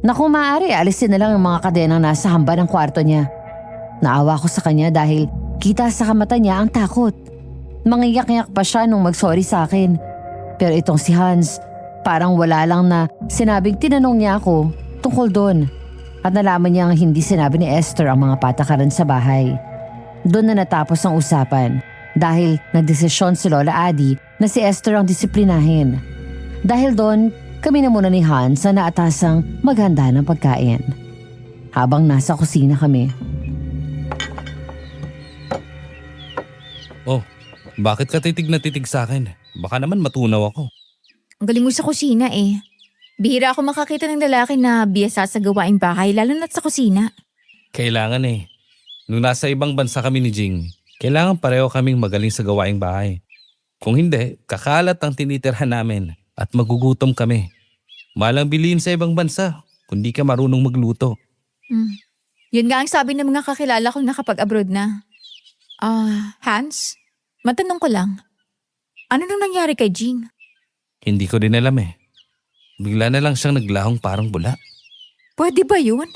Na kung maaari, alisin na lang ang mga kadenang nasa hamba ng kwarto niya. Naawa ko sa kanya dahil kita sa kamata niya ang takot. Mangiyak-iyak pa siya nung mag-sorry sa akin. Pero itong si Hans, parang wala lang na sinabing tinanong niya ako tungkol doon. At nalaman niyang hindi sinabi ni Esther ang mga patakaran sa bahay. Doon na natapos ang usapan dahil nagdesisyon si Lola Adi na si Esther ang disiplinahin. Dahil doon, kami na muna ni Hans na naatasang maghanda ng pagkain. Habang nasa kusina kami. Oh, bakit ka titig na titig sa akin? Baka naman matunaw ako. Ang galing mo sa kusina eh. Bihira ako makakita ng lalaki na biyasa sa gawaing bahay, lalo na't sa kusina. Kailangan eh. Nung nasa ibang bansa kami ni Jing, kailangan pareho kaming magaling sa gawaing bahay. Kung hindi, kakalat ang tinitirhan namin at magugutom kami. Malang bilihin sa ibang bansa kung di ka marunong magluto. Yun nga ang sabi ng mga kakilala kong nakapag-abroad na. Hans, matanong ko lang. Ano nang nangyari kay Jing? Hindi ko din alam eh. Bigla na lang siyang naglahong parang bula. Pwede ba yun?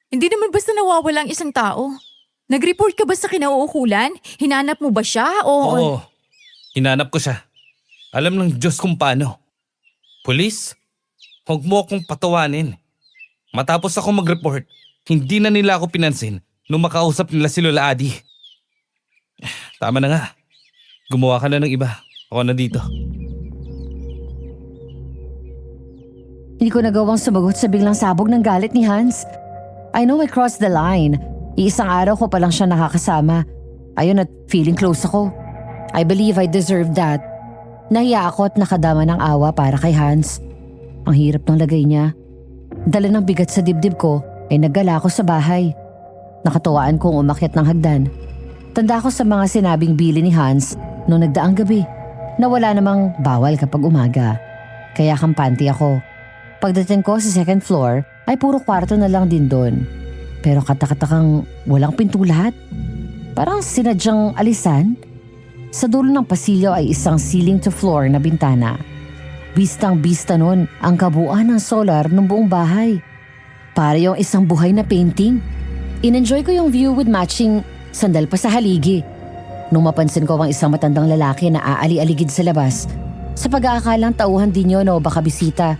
Hindi naman basta nawawala ang isang tao. Nag-report ka ba sa kinauukulan? Hinanap mo ba siya o... Oo, hinanap ko siya. Alam ng Diyos kung paano. Police? Huwag mo akong patawanin. Matapos ako mag-report, hindi na nila ako pinansin nung makausap nila si Lola Adi. Tama na nga. Gumawa ka na ng iba. Ako na dito. Hindi ko nagawang sumagot sa biglang sabog ng galit ni Hans. I know I crossed the line. Iisang araw ko pa lang siya nakakasama. Ayun at feeling close ako. I believe I deserve that. Nahiya ako at nakadama ng awa para kay Hans. Ang hirap ng lagay niya. Dala ng bigat sa dibdib ko ay naggala ako sa bahay. Nakatuwaan kong umakyat ng hagdan. Tanda ko sa mga sinabing bili ni Hans noong nagdaang gabi na wala namang bawal kapag umaga. Kaya kampante ako. Pagdating ko sa second floor ay puro kwarto na lang din doon. Pero katakatakang walang pinto lahat. Parang sinadyang alisan. Sa dulo ng pasilyo ay isang ceiling to floor na bintana. Bistang-bista nun ang kabuuan ng solar ng buong bahay. Para yung isang buhay na painting. In-enjoy ko yung view with matching sandal pa sa haligi. Nung mapansin ko ang isang matandang lalaki na aali-aligid sa labas, sa pag-aakalang tauhan din yun o baka bisita,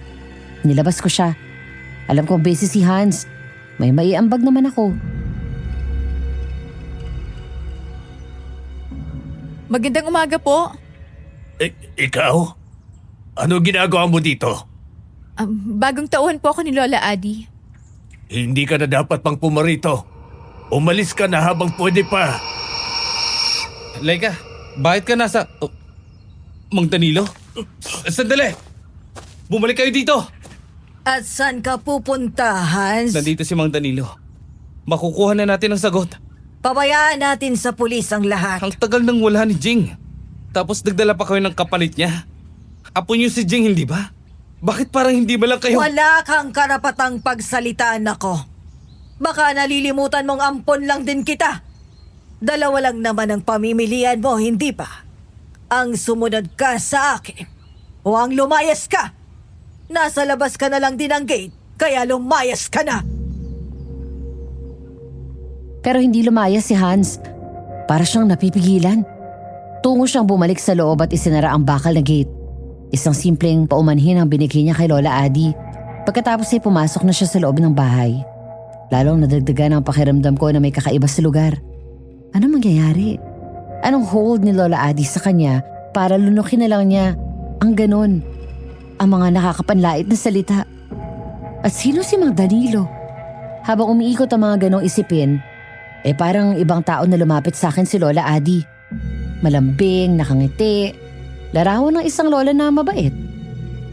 nilabas ko siya. Alam kong busy si Hans. May maiambag naman ako. Magandang umaga po. Ikaw? Ano ginagawa mo dito? Bagong tauhan po ako ni Lola Adi. Hindi ka na dapat pang pumarito. Umalis ka na habang pwede pa. Laika, bakit ka nasa... Oh, Mang Danilo? Sandali! Bumalik kayo dito! At saan ka pupunta, Hans? Nandito si Mang Danilo. Makukuha na natin ang sagot. Pabayaan natin sa pulis ang lahat. Ang tagal nang wala ni Jing. Tapos nagdala pa kayo ng kapalit niya. Apo niyo si Jing, hindi ba? Bakit parang hindi ba lang kayo... Wala kang karapatang pagsalitaan ako. Baka nalilimutan mong ampon lang din kita. Dalawa lang naman ang pamimilian mo, hindi ba? Ang sumunod ka sa akin o ang lumayas ka. Nasa labas ka na lang din ang gate, kaya lumayas ka na. Pero hindi lumayas si Hans. Para siyang napipigilan. Tungo siyang bumalik sa loob at isinara ang bakal na gate. Isang simpleng paumanhin ang binigay niya kay Lola Adi. Pagkatapos ay pumasok na siya sa loob ng bahay. Lalong nadagdagan ang pakiramdam ko na may kakaiba sa lugar. Anong mangyayari? Anong hold ni Lola Adi sa kanya para lunukin na lang niya ang ganon? Ang mga nakakapanlait na salita. At sino si Mang Danilo? Habang umiikot ang mga ganong isipin, parang ibang tao na lumapit sa akin si Lola Adi. Malambing, nakangiti. Larawan ng isang lola na mabait.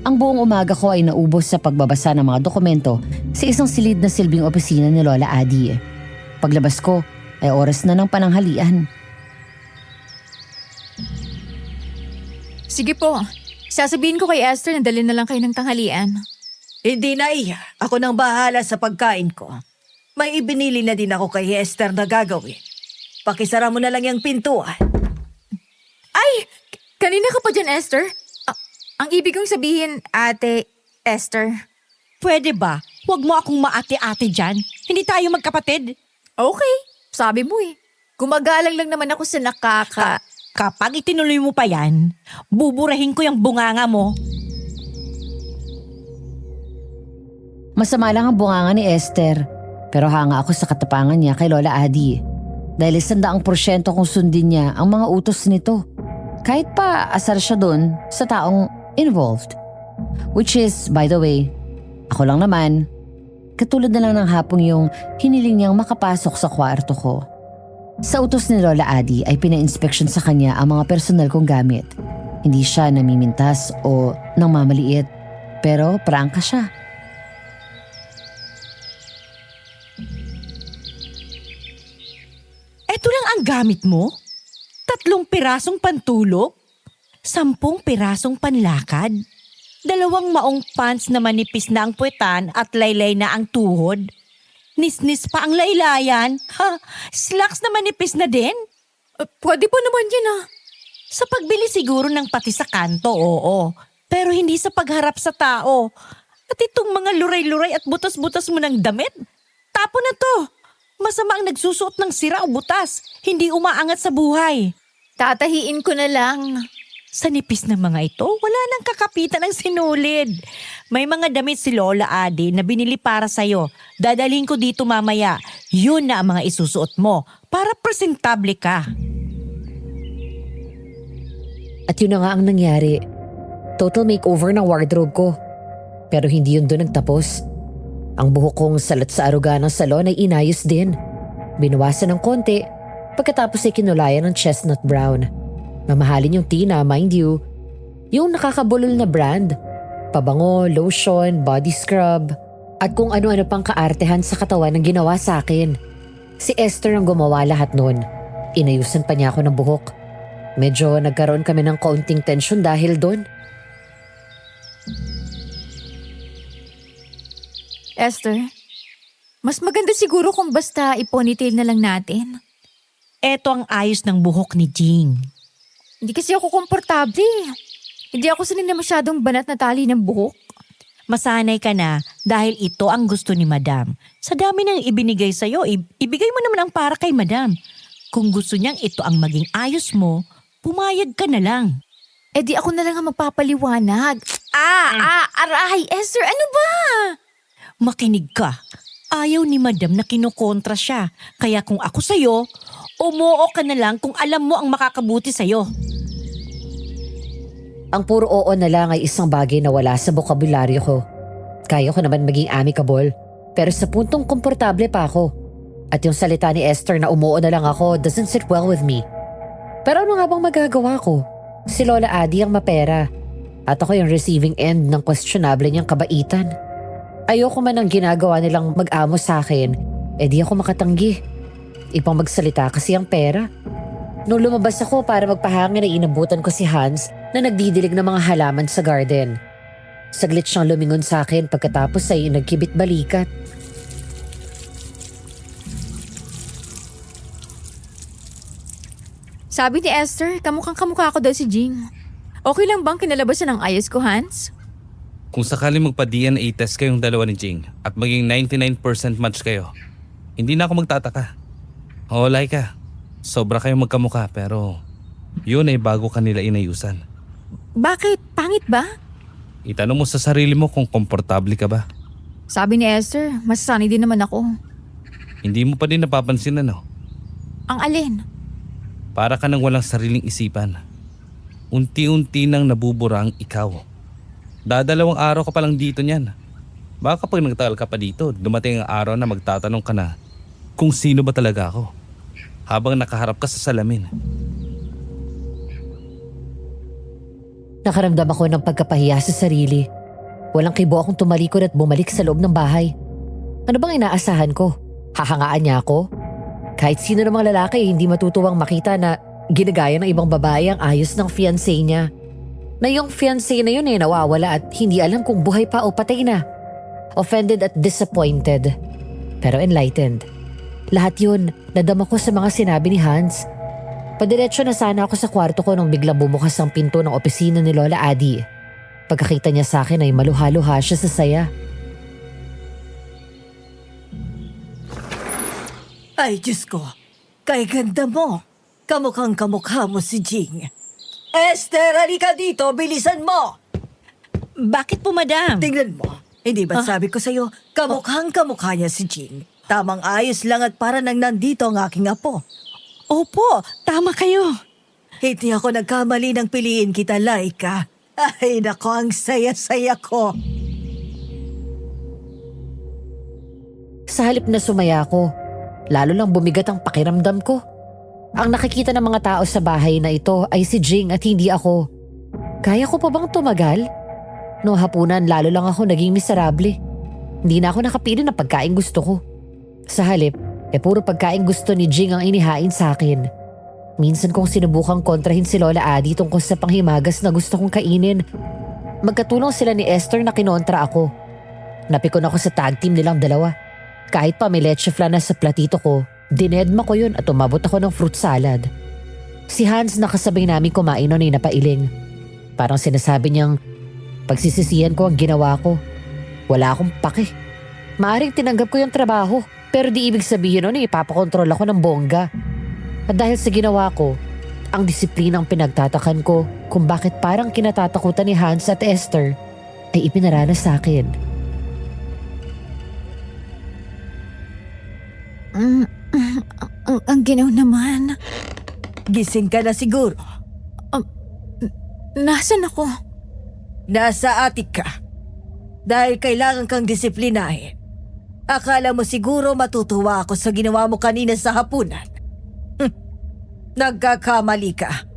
Ang buong umaga ko ay naubos sa pagbabasa ng mga dokumento sa isang silid na silbing opisina ni Lola Adi. Paglabas ko ay oras na ng pananghalian. Sige po, sasabihin ko kay Esther na dalhin na lang kayo ng tanghalian. Hindi na iya. Ako nang bahala sa pagkain ko. May ibinili na din ako kay Esther na gagawin. Pakisara mo na lang yung pintuan. Ay! Kanina ka pa dyan, Esther? Ang ibig kong sabihin, Ate Esther. Pwede ba? Huwag mo akong maate-ate dyan. Hindi tayo magkapatid. Okay, sabi mo eh. Gumagalang lang naman ako sa Kapag itinuloy mo pa yan, buburahin ko yung bunganga mo. Masama lang ang bunganga ni Esther, pero hanga ako sa katapangan niya kay Lola Adi. Dahil 100% kung sundin niya ang mga utos nito. Kahit pa asar siya dun sa taong involved. Which is, by the way, ako lang naman, katulad na lang ng hapong yung hiniling niyang makapasok sa kwarto ko. Sa utos ni Lola Adi ay pina-inspection sa kanya ang mga personal kong gamit. Hindi siya namimintas o namamaliit, pero prangka siya. Eto lang ang gamit mo? 3 pirasong pantulog? 10 pirasong panlakad? 2 maong pants na manipis na ang puwetan at laylay na ang tuhod? Nisnis pa ang laylayan? Ha? Slacks na manipis na din? Pwede pa naman yan ah. Sa pagbili siguro ng pati sa kanto, oo. Pero hindi sa pagharap sa tao. At itong mga luray-luray at butas-butas mo ng damit? Tapo na to. Masama ang nagsusuot ng sira o butas. Hindi umaangat sa buhay. Tatahiin ko na lang. Sa nipis ng mga ito, wala nang kakapitan ng sinulid. May mga damit si Lola Adi na binili para sa'yo. Dadalhin ko dito mamaya. Yun na ang mga isusuot mo para presentable ka. At yun na nga ang nangyari. Total makeover ng wardrobe ko. Pero hindi yun doon nagtapos. Ang buhok kong salat sa aruga ng salon ay inayos din. Binawasan ng konti, pagkatapos ay kinulayan ng chestnut brown. Mamahalin yung tina, mind you. Yung nakakabulol na brand. Pabango, lotion, body scrub, at kung ano-ano pang kaartehan sa katawan ang ginawa sa akin. Si Esther ang gumawa lahat noon. Inayusan pa niya ako ng buhok. Medyo nagkaroon kami ng kaunting tension dahil doon. Esther, mas maganda siguro kung basta iponytail na lang natin. Eto ang ayos ng buhok ni Jing. Hindi kasi ako komportable. Hindi ako sanay na masyadong banat na tali ng buhok. Masanay ka na dahil ito ang gusto ni Madam. Sa dami ng ibinigay sa'yo, ibigay mo naman ang para kay Madam. Kung gusto niyang ito ang maging ayos mo, pumayag ka na lang. Eh di ako na lang ang magpapaliwanag. Aray, Esther, ano ba? Makinig ka. Ayaw ni Madam na kinukontra siya. Kaya kung ako sa'yo, umuo ka na lang kung alam mo ang makakabuti sa'yo. Ang puro oo na lang ay isang bagay na wala sa bokabularyo ko. Kaya ko naman maging amicable, pero sa puntong komportable pa ako. At yung salita ni Esther na umuo na lang ako doesn't sit well with me. Pero ano nga bang magagawa ko? Si Lola Adi ang mapera. At ako yung receiving end ng questionable niyang kabaitan. Ayoko man ang ginagawa nilang mag-amo sa akin, di ako makatanggi. Ipang magsalita kasi ang pera. Nung lumabas ako para magpahangin ay inabutan ko si Hans na nagdidilig ng mga halaman sa garden. Saglit siyang lumingon sa akin pagkatapos ay nagkibit balikat. Sabi ni Esther, kamukhang-kamukha ko daw si Jing. Okay lang bang kinalabasan ng ayos ko, Hans? Kung sakaling magpa-DNA test kayong dalawa ni Jing at maging 99% match kayo, hindi na ako magtataka. Oo, Laika. Sobra kayong magkamukha pero yun ay bago kanila inayusan. Bakit? Pangit ba? Itanong mo sa sarili mo kung komportable ka ba. Sabi ni Esther, masasanay din naman ako. Hindi mo pa din napapansin ano? Ang alin? Para ka nang walang sariling isipan. Unti-unti nang nabubura ang ikaw. Dadalawang araw ka pa lang dito niyan. Baka pag nagtagal ka pa dito, dumating ang araw na magtatanong ka na kung sino ba talaga ako. Habang nakaharap ka sa salamin. Nakaramdam ako ng pagkapahiya sa sarili. Walang kibo akong tumalikod at bumalik sa loob ng bahay. Ano bang inaasahan ko? Hahangaan niya ako? Kahit sino namang lalaki hindi matutuwang makita na ginagaya ng ibang babae ang ayos ng fiancé niya. Na yung fiancé na yun nawawala at hindi alam kung buhay pa o patay na. Offended at disappointed. pero enlightened. Lahat yun, nadama ko sa mga sinabi ni Hans. Padiretso na sana ako sa kwarto ko nung biglang bumukas ang pinto ng opisina ni Lola Adi. Pagkakita niya sa akin ay maluha-luha siya sa saya. Ay, Diyos ko. Kay ganda mo. Kamukhang kamukha mo si Jing. Esther, halika dito. Bilisan mo. Bakit po, madam? Tingnan mo. Hindi ba sabi ko sa'yo, kamukhang kamukha niya si Jing. Tamang ayos lang at para nang nandito ang aking apo. Opo, tama kayo. Hindi ako nagkamali ng piliin kita, Laika. Ay, nako, ang saya-saya ko. Sa halip na sumaya ako, lalo lang bumigat ang pakiramdam ko. Ang nakikita ng mga tao sa bahay na ito ay si Jing at hindi ako. Kaya ko pa bang tumagal? Noong hapunan, lalo lang ako naging miserable. Hindi na ako nakapili ng pagkain gusto ko. Sa halip, puro pagkain gusto ni Jing ang inihain sa akin. Minsan kong sinubukang kontrahin si Lola Adi tungkol sa panghimagas na gusto kong kainin. Magkatulong sila ni Esther na kinontra ako. Napikon ako sa tag team nilang dalawa. Kahit pa may leche flan na sa platito ko, dinedma ko yun at umabot ako ng fruit salad. Si Hans na kasabay namin kumain noon ay napailing. Parang sinasabi niyang pagsisisihan ko ang ginawa ko. Wala akong pake. Maaring tinanggap ko yung trabaho, pero di ibig sabihin noon ipapakontrol ako ng bongga. At dahil sa ginawa ko, ang disiplinang pinagtatakan ko kung bakit parang kinatatakutan ni Hans at Esther ay ipinaranas sa akin. Ang ginaw naman. Gising ka na siguro. Nasaan ako? Nasa atik ka. Dahil kailangan kang disiplinahin. Akala mo siguro matutuwa ako sa ginawa mo kanina sa hapunan. Nagkakamali ka.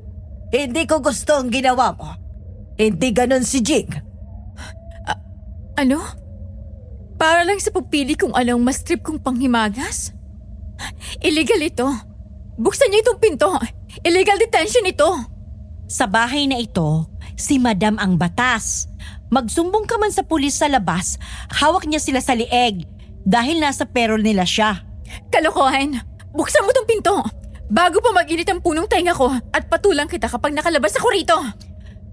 Hindi ko gusto ang ginawa mo. Hindi ganon si Jing. Ano? Para lang sa pagpili kung anong mas trip kong panghimagas? Illegal ito. Buksan niyo itong pinto. Illegal detention ito. Sa bahay na ito, si Madam ang batas. Magsumbong ka man sa pulis sa labas, hawak niya sila sa lieg dahil nasa perol nila siya. Kalokohan. Buksan mo itong pinto. Bago pa mag-init ang punong tainga ko at patulang kita kapag nakalabas ako rito.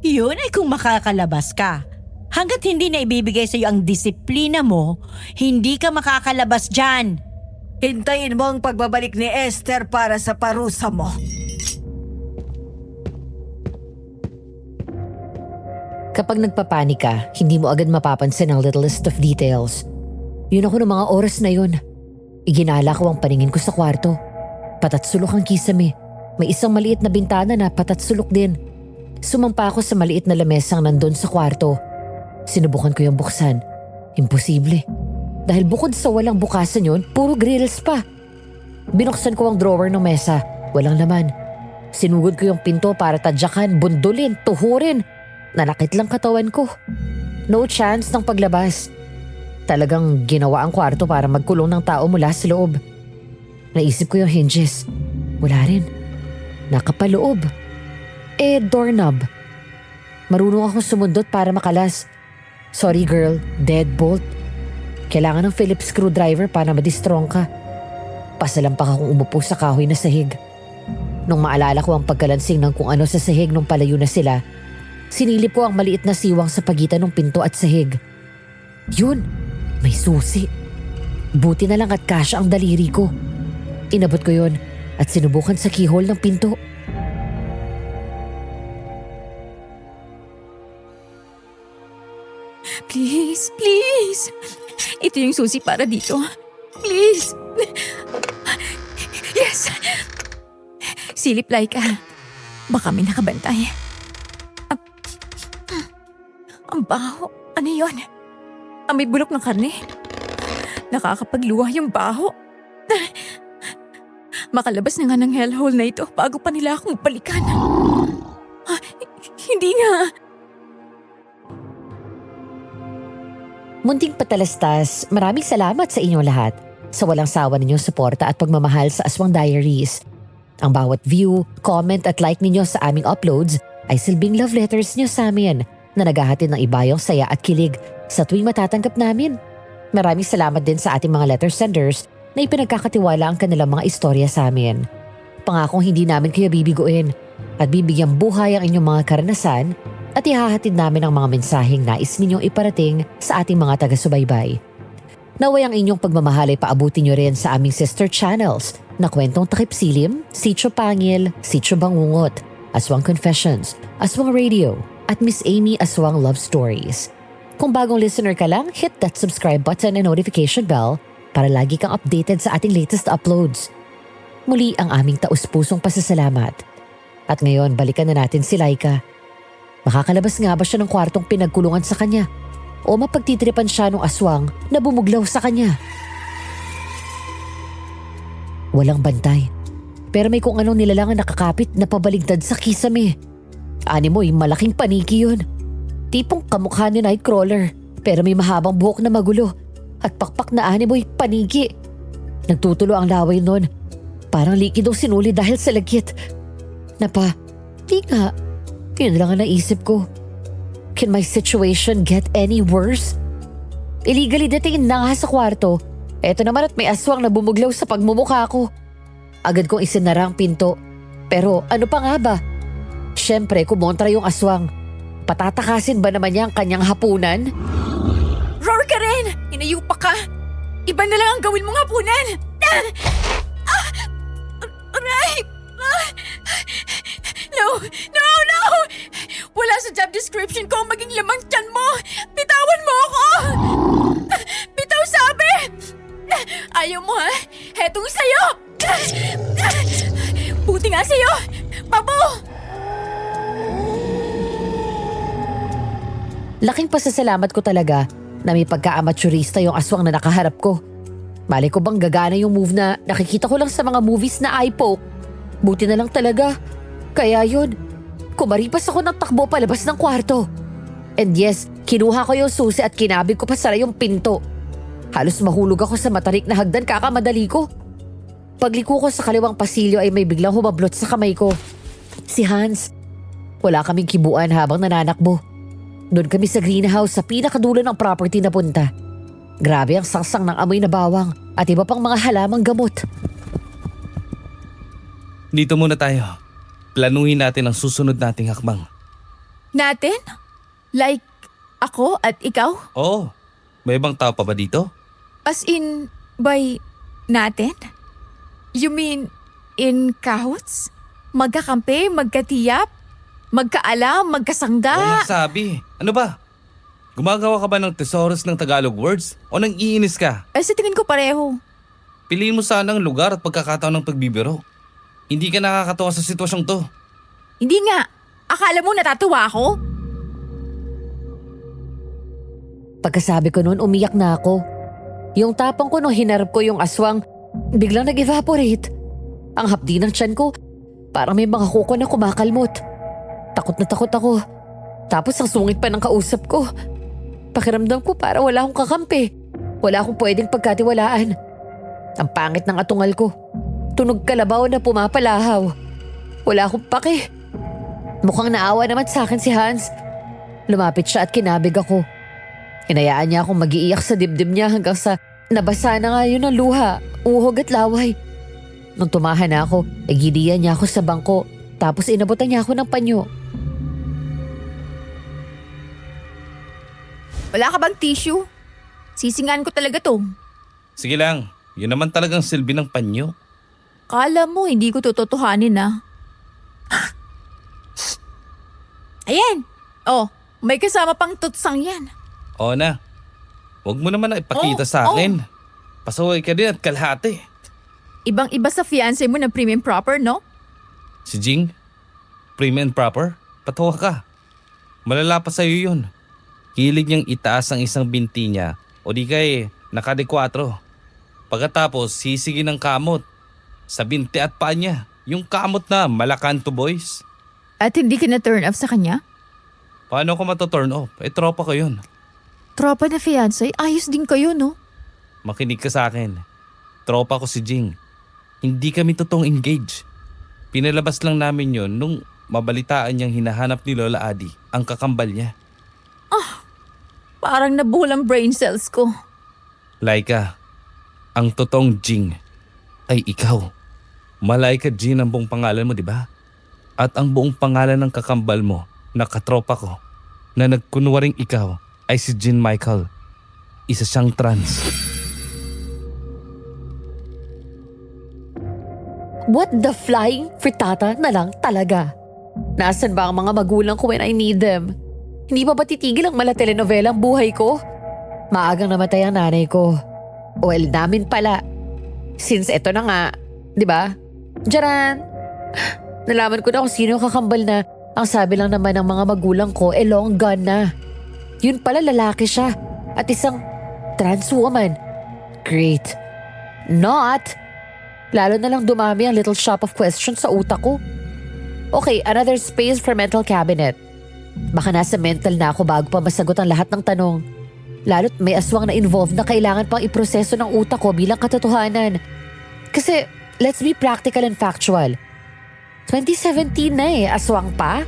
Yun ay kung makakalabas ka. Hanggat hindi na ibibigay sa iyo ang disiplina mo, hindi ka makakalabas dyan. Hintayin mo ang pagbabalik ni Esther para sa parusa mo. Kapag nagpapanik ka, hindi mo agad mapapansin ang littlest of details. Yun ako ng mga oras na yun. Iginala ko ang paningin ko sa kwarto. Patatsulok ang kisame. May isang maliit na bintana na patatsulok din. Sumampa ako sa maliit na lamesang nandun sa kwarto. Sinubukan ko yung buksan. Imposible. Dahil bukod sa walang bukasan yun, puro grills pa. Binuksan ko ang drawer ng mesa. Walang laman. Sinugod ko yung pinto para tadyakan, bundulin, tuhurin. Nanakit lang katawan ko. No chance ng paglabas. Talagang ginawa ang kwarto para magkulong ng tao mula sa loob. Naisip ko yung hinges. Wala rin. Nakapaloob. Doorknob. Marunong akong sumundot para makalas. Sorry girl, deadbolt. Kailangan ng Phillips screwdriver para madistrong ka. Pasalampak akong umupo sa kahoy na sahig. Nung maalala ko ang pagkalansing ng kung ano sa sahig nung palayo na sila, sinilip ko ang maliit na siwang sa pagitan ng pinto at sahig. Yun, may susi. Buti na lang at kasya ang daliri ko. Inabot ko yun at sinubukan sa keyhole ng pinto. Please, please. Ito yung susi para dito. Please. Yes. Silip like baka may nakabantay. Ang baho. Ano yun? Amoy bulok ng karne. Nakakapagluha yung baho. Makalabas na nga ng hellhole na ito bago pa nila akong balikan. Hindi nga. Munting patalastas, maraming salamat sa inyong lahat sa walang sawa ninyong suporta at pagmamahal sa Aswang Diaries. Ang bawat view, comment at like ninyo sa aming uploads ay silbing love letters nyo sa amin na naghahatid ng ibayong saya at kilig sa tuwing matatanggap namin. Maraming salamat din sa ating mga letter senders na ipinagkakatiwala ang kanilang mga istorya sa amin. Pangakong hindi namin kayo bibiguin at bibigyang buhay ang inyong mga karanasan at ihahatid namin ang mga mensaheng nais ninyong iparating sa ating mga taga-subaybay. Naway ang inyong pagmamahal ay paabutin nyo rin sa aming sister channels na Kwentong Takip Silim, Sitio Pangil, Sitio Bangungot, Aswang Confessions, Aswang Radio, at Miss Amy Aswang Love Stories. Kung bagong listener ka lang, hit that subscribe button and notification bell para lagi kang updated sa ating latest uploads. Muli ang aming taus-pusong pasasalamat. At ngayon, balikan na natin si Laika. Makakalabas nga ba siya ng kwartong pinagkulungan sa kanya? O mapagtitripan siya ng aswang na bumuglaw sa kanya? Walang bantay. Pero may kung anong nilalang ang nakakapit na pabaligtad sa kisame. Animoy, malaking paniki yun. Tipong kamukha ni Nightcrawler pero may mahabang buhok na magulo at pakpak na animoy panigi. Nagtutulo ang laway nun. Parang likidong sinuli dahil sa lagkit. Di nga. Yun lang ang naisip ko. Can my situation get any worse? Illegally detained na nga sa kwarto. Eto naman at may aswang na bumuglaw sa pagmumukha ko. Agad kong isinara ang pinto. Pero ano pa nga ba? Siyempre, kumontra yung aswang. Patatakasin ba naman niya ang kanyang hapunan? Roar ka rin! Inayupa ka! Iba na lang ang gawin mong hapunan! Aray! No! No! No! Wala sa job description ko ang maging lamang tiyan mo! Bitawan mo ako! Bitaw sabi! Ayaw mo ha? Hetong sa'yo! Buti nga sa'yo! Babo! Laking pasasalamat ko talaga na may pagka-amaturista yung aswang na nakaharap ko. Malay ko bang gagana yung move na nakikita ko lang sa mga movies na eye poke. Buti na lang talaga. Kaya yun, kumaripas ako ng takbo palabas ng kwarto. And yes, kinuha ko yung susi at kinabig ko pa sara yung pinto. Halos mahulog ako sa matarik na hagdan kakamadali ko. Pagliko ko sa kaliwang pasilyo ay may biglang humablot sa kamay ko. Si Hans. Wala kaming kibuan habang nananakbo. Doon kami sa greenhouse sa pinakadulo ng property na punta. Grabe ang sangsang ng amoy na bawang at iba pang mga halamang gamot. Dito muna tayo. Planuhin natin ang susunod nating hakbang. Natin? Like, ako at ikaw? Oo. May ibang tao pa ba dito? As in, by natin? You mean, in kahoots? Magkakampi, magkatiyap? Magkaalam, magkasangga? Walang sabi. Ano ba? Gumagawa ka ba ng thesaurus ng Tagalog words? O nang iinis ka? Ay, sa tingin ko pareho. Piliin mo sana ang lugar at pagkakataon ng pagbibiro. Hindi ka nakakatawa sa sitwasyong to. Hindi nga. Akala mo natatawa ako? Pagkasabi ko noon, umiyak na ako. Yung tapang ko nung hinarap ko yung aswang, biglang nag-evaporate. Ang hapdi ng tiyan ko, parang may mga kuko na kumakalmot. Takot na takot ako. Tapos ang sungit pa ng kausap ko. Pakiramdam ko para wala akong kakampi. Wala akong pwedeng pagkatiwalaan. Ang pangit ng atungal ko. Tunog kalabaw na pumapalahaw. Wala akong pake. Mukhang naawa naman sa akin si Hans. Lumapit siya at kinabig ako. Hinayaan niya akong mag-iiyak sa dibdib niya hanggang sa nabasa na nga yun ng luha, uhog at laway. Nung tumahan na ako, gidiyan niya ako sa bangko. Tapos inabutan niya ako ng panyo. Wala ka bang tissue? Sisingan ko talaga to. Sige lang. Yun naman talagang silbi ng panyo. Kala mo, hindi ko tututuhanin na. Ayan! Oh, may kasama pang tutsang yan. Oo na. Huwag mo naman na ipakita Oh, sa akin. Pasaway ka din at kalahati. Ibang-iba sa fiancé mo na prim and proper, no? Si Jing? Prim and proper? Patawa ka. Malala pa sa'yo yun. Hilig niyang itaas ang isang binti niya o di kay nakadekwatro. Pagkatapos sisigi ng kamot sa binti at paa niya. Yung kamot na Malacanto boys. At hindi ka na turn off sa kanya? Paano ko matoturn off? Tropa ko yun. Tropa na fiancé, ayos din kayo, no? Makinig ka sa akin. Tropa ko si Jing. Hindi kami totoong engaged. Pinalabas lang namin yon nung mabalitaan niyang hinahanap ni Lola Adi ang kakambal niya. Parang nabuhol ang brain cells ko. Laika, ang totoong Jing ay ikaw. Malaika Jean ang buong pangalan mo, di ba? At ang buong pangalan ng kakambal mo na katropa ko na nagkunwaring ikaw ay si Jean Michael. Isa siyang trans. What the flying frittata na lang talaga? Nasaan ba ang mga magulang ko when I need them? Hindi pa ba titigil ang mala-telenovela ang buhay ko? Maagang namatay ang nanay ko. Well, namin pala. Since eto na nga, di ba? Jaran! Nalaman ko na kung sino yung kakambal na ang sabi lang naman ng mga magulang ko long gone na. Yun pala lalaki siya at isang trans woman. Great. Not! Lalo na lang dumami ang little shop of questions sa utak ko. Okay, another space for mental cabinet. Baka nasa mental na ako bago pa masagot ang lahat ng tanong. Lalo't may aswang na involved na kailangan pang iproseso ng utak ko bilang katotohanan. Kasi, let's be practical and factual. 2017 na aswang pa?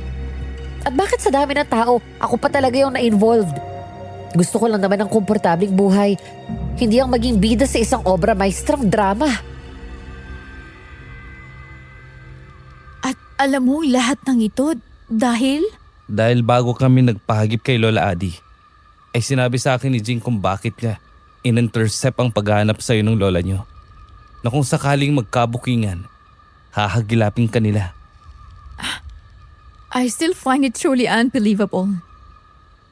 At bakit sa dami ng tao, ako pa talaga yung na-involved? Gusto ko lang naman ng komportabling buhay. Hindi ang maging bida sa isang obra maestrang drama. At alam mo lahat ng ito dahil? Dahil bago kami nagpahagip kay Lola Adi, ay sinabi sa akin ni Jing kung bakit niya in-intercept ang paghahanap sa'yo ng lola niyo. Na kung sakaling magkabukingan, hahagilapin ka nila. I still find it truly unbelievable.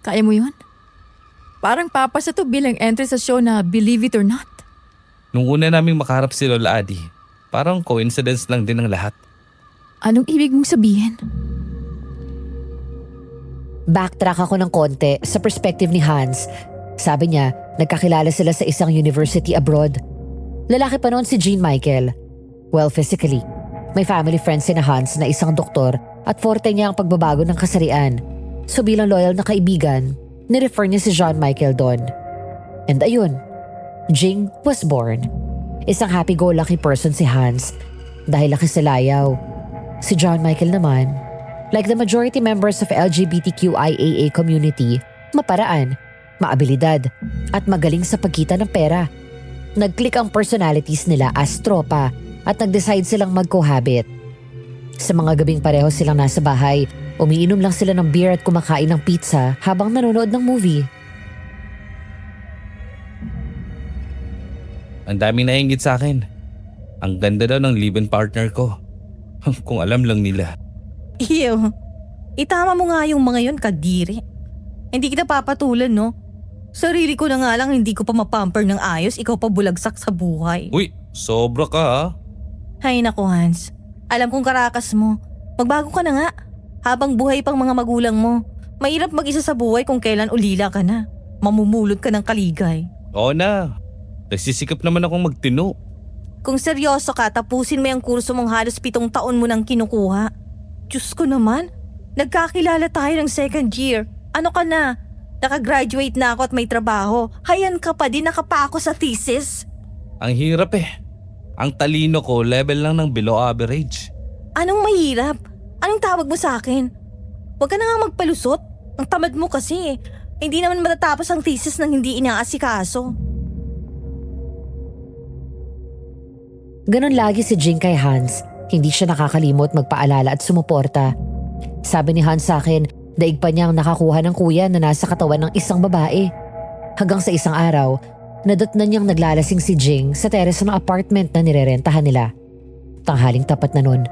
Kaya mo yun? Parang papasa to bilang entry sa show na Believe It or Not. Nung una naming makaharap si Lola Adi, parang coincidence lang din ang lahat. Anong ibig mong sabihin? Backtrack ako ng konti sa perspective ni Hans. Sabi niya, nagkakilala sila sa isang university abroad. Lalaki pa noon si Jean Michael. Well, physically. May family friend si na Hans na isang doktor at forte niya ang pagbabago ng kasarian. So bilang loyal na kaibigan, nirefer niya si John Michael doon. And ayun, Jing was born. Isang happy-go-lucky person si Hans dahil laki sa layaw. Si John Michael naman, like the majority members of LGBTQIAA community, maparaan, maabilidad, at magaling sa pagkita ng pera. Nag-click ang personalities nila as tropa at nag-decide silang mag-cohabit. Sa mga gabing pareho silang nasa bahay, umiinom lang sila ng beer at kumakain ng pizza habang nanonood ng movie. Ang daming nainggit sa akin. Ang ganda daw ng live-in partner ko. Kung alam lang nila. Iyo, itama mo nga yung mga yun, kadiri. Hindi kita papatulan, no? Sarili ko na nga lang hindi ko pa mapamper ng ayos, ikaw pa bulagsak sa buhay. Uy, sobra ka ha. Hay nako, Hans. Alam kong karakas mo. Magbago ka na nga. Habang buhay pang mga magulang mo. Mahirap mag-isa sa buhay kung kailan ulila ka na. Mamumulot ka ng kaligay. Oo na. Nagsisikap naman akong magtino. Kung seryoso ka, tapusin mo yung kurso mong halos 7 taon mo nang kinukuha. Diyos ko naman, nagkakilala tayo ng second year. Ano ka na? Nakagraduate na ako at may trabaho. Hayan ka pa din, nakapa ako sa thesis. Ang hirap eh. Ang talino ko level lang ng below average. Anong mahirap? Anong tawag mo sa akin? Huwag ka na nga magpalusot. Ang tamad mo kasi. Hindi naman matatapos ang thesis nang hindi inaasikaso. Ganon lagi si Jing kay Hans. Hindi siya nakakalimot magpaalala at sumuporta. Sabi ni Hans sa akin, daig pa niyang nakakuha ng kuya na nasa katawan ng isang babae. Hanggang sa isang araw, nadatnan niyang naglalasing si Jing sa teres ng apartment na nirerentahan nila. Tanghaling tapat na nun.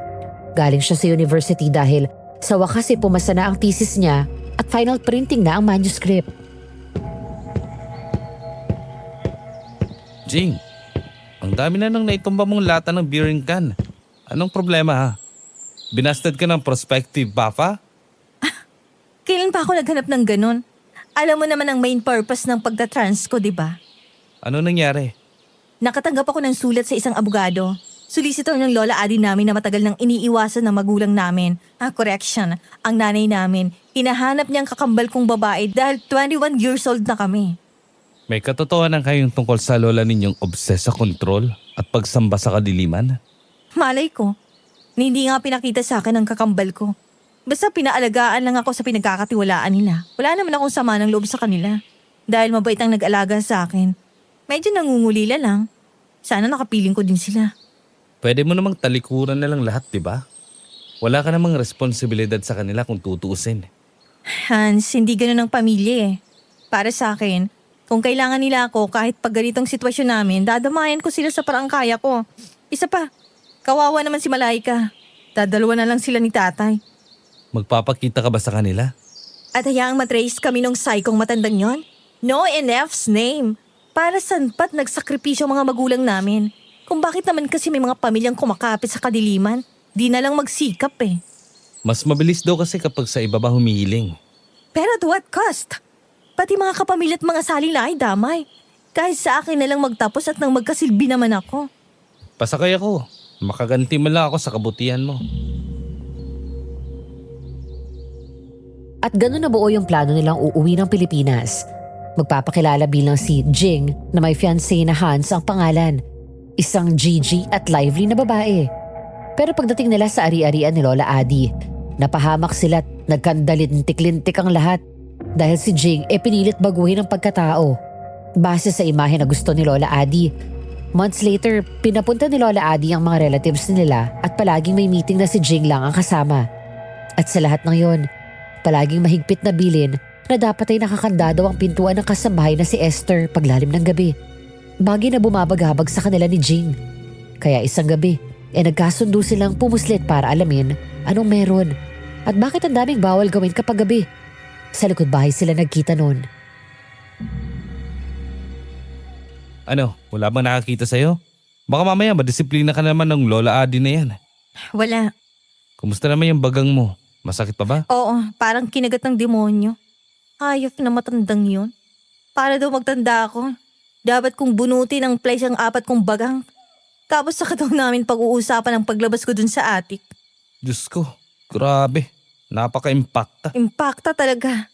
Galing siya sa university dahil sa wakas pumasa na ang thesis niya at final printing na ang manuscript. Jing, ang dami na nang naitumba mong lata ng beering can. Anong problema ha? Binasted ka ng prospective Bafa? Kailan pa ako naghanap ng ganun? Alam mo naman ang main purpose ng pagtatrans ko, di ba? Ano nangyari? Nakatanggap ako ng sulat sa isang abogado. Solicitor ng Lola Adi namin na matagal nang iniiwasan ng magulang namin. Correction, ang nanay namin. Hinahanap niyang kakambal kong babae dahil 21 years old na kami. May katotohanan kayong tungkol sa lola ninyong obses sa kontrol at pagsamba sa kadiliman? Malay ko. Hindi nga pinakita sa akin ang kakambal ko. Basta pinaalagaan lang ako sa pinagkakatiwalaan nila. Wala naman akong sama ng loob sa kanila. Dahil mabait ang nag-alaga sa akin. Medyo nangungulila lang. Sana nakapiling ko din sila. Pwede mo namang talikuran na lang lahat, di ba? Wala ka namang responsibilidad sa kanila kung tutuusin. Hans, hindi ganun ang pamilya eh. Para sa akin, kung kailangan nila ako kahit pag ganitong sitwasyon namin, dadamayan ko sila sa paraang kaya ko. Isa pa, kawawa naman si Malaika. Dadalawa na lang sila ni tatay. Magpapakita ka ba sa kanila? At hayaang matrace kami nung psychong matandang yon? No in F's name. Para saan ba't nagsakripisyo ang mga magulang namin? Kung bakit naman kasi may mga pamilyang kumakapit sa kadiliman, di na lang magsikap eh. Mas mabilis daw kasi kapag sa iba ba humihiling. Pero at what cost? Pati mga kapamilya at mga saling lahi damay. Kahit sa akin na lang magtapos at nang magkasilbi naman ako. Pasakay ako. Makaganti mo lang ako sa kabutihan mo. At gano'n nabuo yung plano nilang uuwi ng Pilipinas. Magpapakilala bilang si Jing na may fiancé na Hans ang pangalan. Isang Gigi at lively na babae. Pero pagdating nila sa ari-arian ni Lola Adi, napahamak sila at nagkandalintik-lintik ang lahat dahil si Jing pinilit baguhin ang pagkatao. Base sa imahe na gusto ni Lola Adi. Months later, pinapunta ni Lola Adi ang mga relatives nila at palaging may meeting na si Jing lang ang kasama. At sa lahat ng yon, palaging mahigpit na bilin na dapat ay nakakanda daw ang pintuan ng kasambahay na si Esther paglalim ng gabi. Bagay na bumabagabag sa kanila ni Jing. Kaya isang gabi, nagkasundo silang pumuslit para alamin anong meron at bakit ang daming bawal gawin kapag gabi. Sa likod bahay sila nagkita noon. Ano, wala bang nakakita sa'yo? Baka mamaya madisiplina ka naman ng Lola Adi na yan. Wala. Kumusta naman yung bagang mo? Masakit pa ba? Oo, parang kinagat ng demonyo. Hayop na matandang yun. Para daw magtanda ako. Dapat kong bunutin ang place ang 4 kong bagang. Tapos saka daw namin pag-uusapan ang paglabas ko dun sa attic. Diyos ko, grabe. Napaka-impacta. Impacta talaga.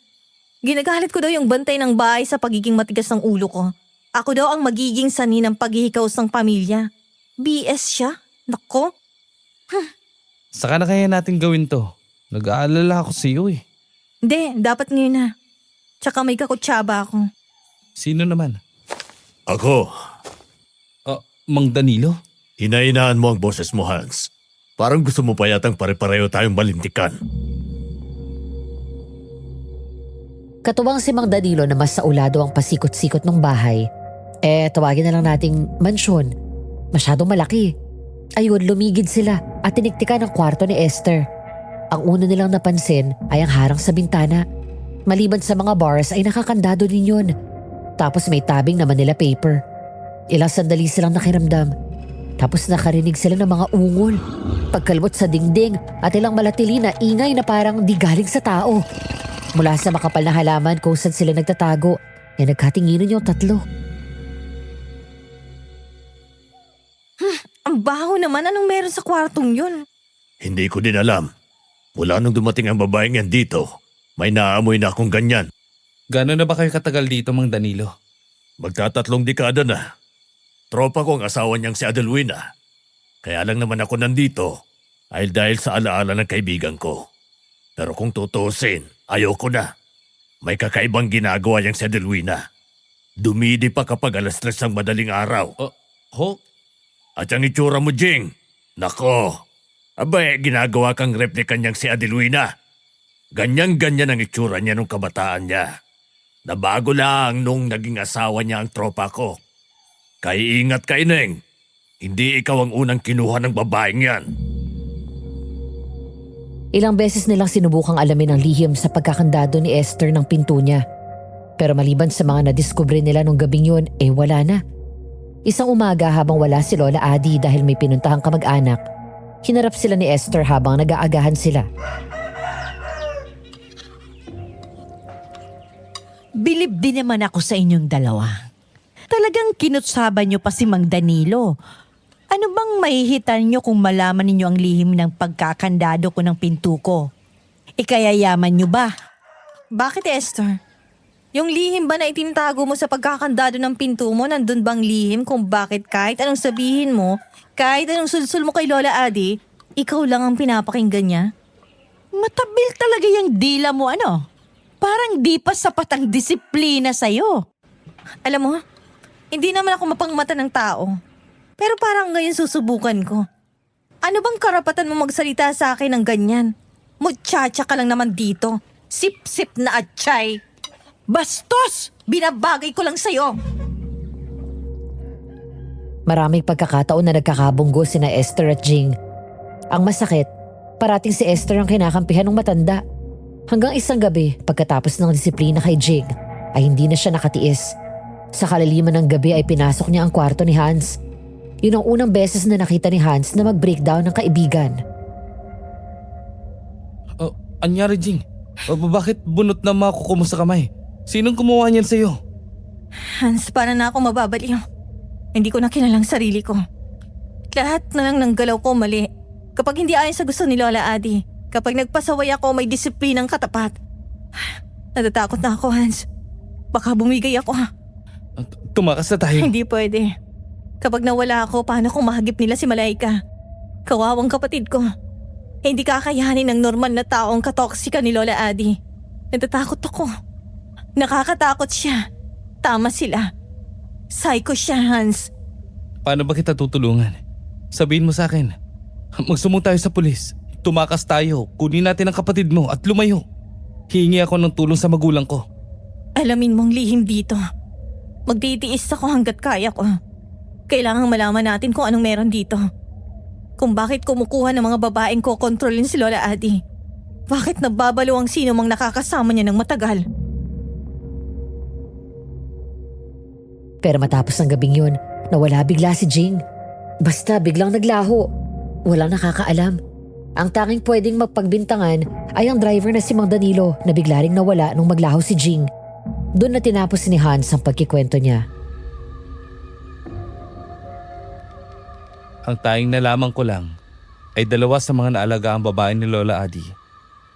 Ginagalit ko daw yung bantay ng bahay sa pagiging matigas ng ulo ko. Ako daw ang magiging sanhi ng paghihikaos ng pamilya. BS siya? Nako. Saka na kaya natin gawin to? Nag-aalala ako sa iyo eh. Hindi, dapat ngayon na. Tsaka may kakutsaba ako. Sino naman? Ako, Mang Danilo? hinahinaan mo ang boses mo, Hans. Parang gusto mo pa yatang pare-pareho tayong malintikan. Katuwang si Mang Danilo na mas saulado ang pasikot-sikot ng bahay. Tawagin na lang nating mansyon. Masyadong malaki. Ayun, lumigid sila at tiniktikan ang kwarto ni Esther. Ang una nilang napansin ay ang harang sa bintana. Maliban sa mga bars ay nakakandado din yun. Tapos may tabing na Manila paper. Ilang sandali silang nakiramdam. Tapos nakarinig sila ng mga ungol. Pagkalbot sa dingding at ilang malatili na ingay na parang di galing sa tao. Mula sa makapal na halaman kung saan sila nagtatago, nagkatinginan yung 3. Ang baho naman, anong meron sa kwartong yun? Hindi ko din alam. Mula nung dumating ang babaeng yan dito, may naamoy na akong ganyan. Gano'n na ba kayo katagal dito, Mang Danilo? Magtatatlong dekada na. Tropa ko ang asawa niyang si Adelwina. Kaya lang naman ako nandito ay dahil sa alaala ng kaibigan ko. Pero kung tutusin, ayoko na. May kakaibang ginagawa niyang si Adelwina. Dumidi pa kapag 3:00 ng madaling araw. Ho? At ang itsura mo, Jing. Nako. Abay, ginagawa kang replika niyang si Adelwina. Ganyan-ganyan ang itsura niya nung kabataan niya. Nabago lang nung naging asawa niya ang tropa ko. Kaya ingat ka, Ineng. Hindi ikaw ang unang kinuha ng babaeng yan. Ilang beses nilang sinubukang alamin ang lihim sa pagkakandado ni Esther ng pinto niya. Pero maliban sa mga nadiskubre nila nung gabing yun, wala na. Isang umaga habang wala si Lola Adi dahil may pinuntahang kamag-anak, hinarap sila ni Esther habang nag-aagahan sila. Bilib din naman ako sa inyong dalawa. Talagang kinutsaban niyo pa si Mang Danilo. Ano bang mahihitan niyo kung malaman ninyo ang lihim ng pagkakandado ko ng pinto ko? Ikayayaman niyo ba? Bakit, Esther? Yung lihim ba na itinatago mo sa pagkakandado ng pinto mo, nandun bang lihim kung bakit kahit anong sabihin mo, kahit anong sulsul mo kay Lola Adi, ikaw lang ang pinapakinggan niya? Matabil talaga yung dila mo, ano? Parang di pa sapat ang disiplina sa'yo. Alam mo, Hindi naman ako mapangmata ng tao. Pero parang ngayon susubukan ko. Ano bang karapatan mo magsalita sa akin ng ganyan? Muchacha ka lang naman dito. Sip-sip na atchay. Bastos! Binabagay ko lang sa'yo. Maraming pagkakataon na nagkakabunggo sina Esther at Jing. Ang masakit, parating si Esther ang kinakampihan ng matanda. Hanggang isang gabi, pagkatapos ng disiplina kay Jing, ay hindi na siya nakatiis. Sa kalaliman ng gabi ay pinasok niya ang kwarto ni Hans. Yun ang unang beses na nakita ni Hans na mag-breakdown ng kaibigan. Anyari, Jing? Bakit bunot na mga kuko mo sa kamay? Sinong kumuha niyan sa'yo? Hans, para na ako mababaliw. Hindi ko na kinalang sarili ko. Lahat na lang ng galaw ko mali. Kapag hindi ayon sa gusto ni Lola Adi, kapag nagpasaway ako may disiplinang katapat. Natatakot na ako, Hans. Baka bumigay ako. Tumakas na tayo. Hindi pwede. Kapag nawala ako, paano kung mahagip nila si Malaika? Kawawang kapatid ko. Hindi kakayanin ng normal na taong katoksika ni Lola Adi. Natatakot ako. Nakakatakot siya. Tama sila. Psycho siya, Hans. Paano ba kita tutulungan? Sabihin mo sa akin. Magsumbong tayo sa pulis. Tumakas tayo. Kunin natin ang kapatid mo at lumayo. Hihingi ako ng tulong sa magulang ko. Alamin mong lihim dito. Magtitiis ako hanggat kaya ko. Kailangang malaman natin kung anong meron dito. Kung bakit kumukuha ng mga babaeng kokontrolin si Lola Adi. Bakit nababalo ang sino mang nakakasama niya ng matagal. Pero matapos ang gabing yun, nawala bigla si Jing. Basta biglang naglaho. Walang nakakaalam. Ang tanging pwedeng magpagbintangan ay ang driver na si Mang Danilo na bigla ring nawala nung maglaho si Jing. Doon na tinapos ni Hans ang pagkikwento niya. Ang tanging nalaman ko lang ay 2 sa mga naalagaan babae ni Lola Adi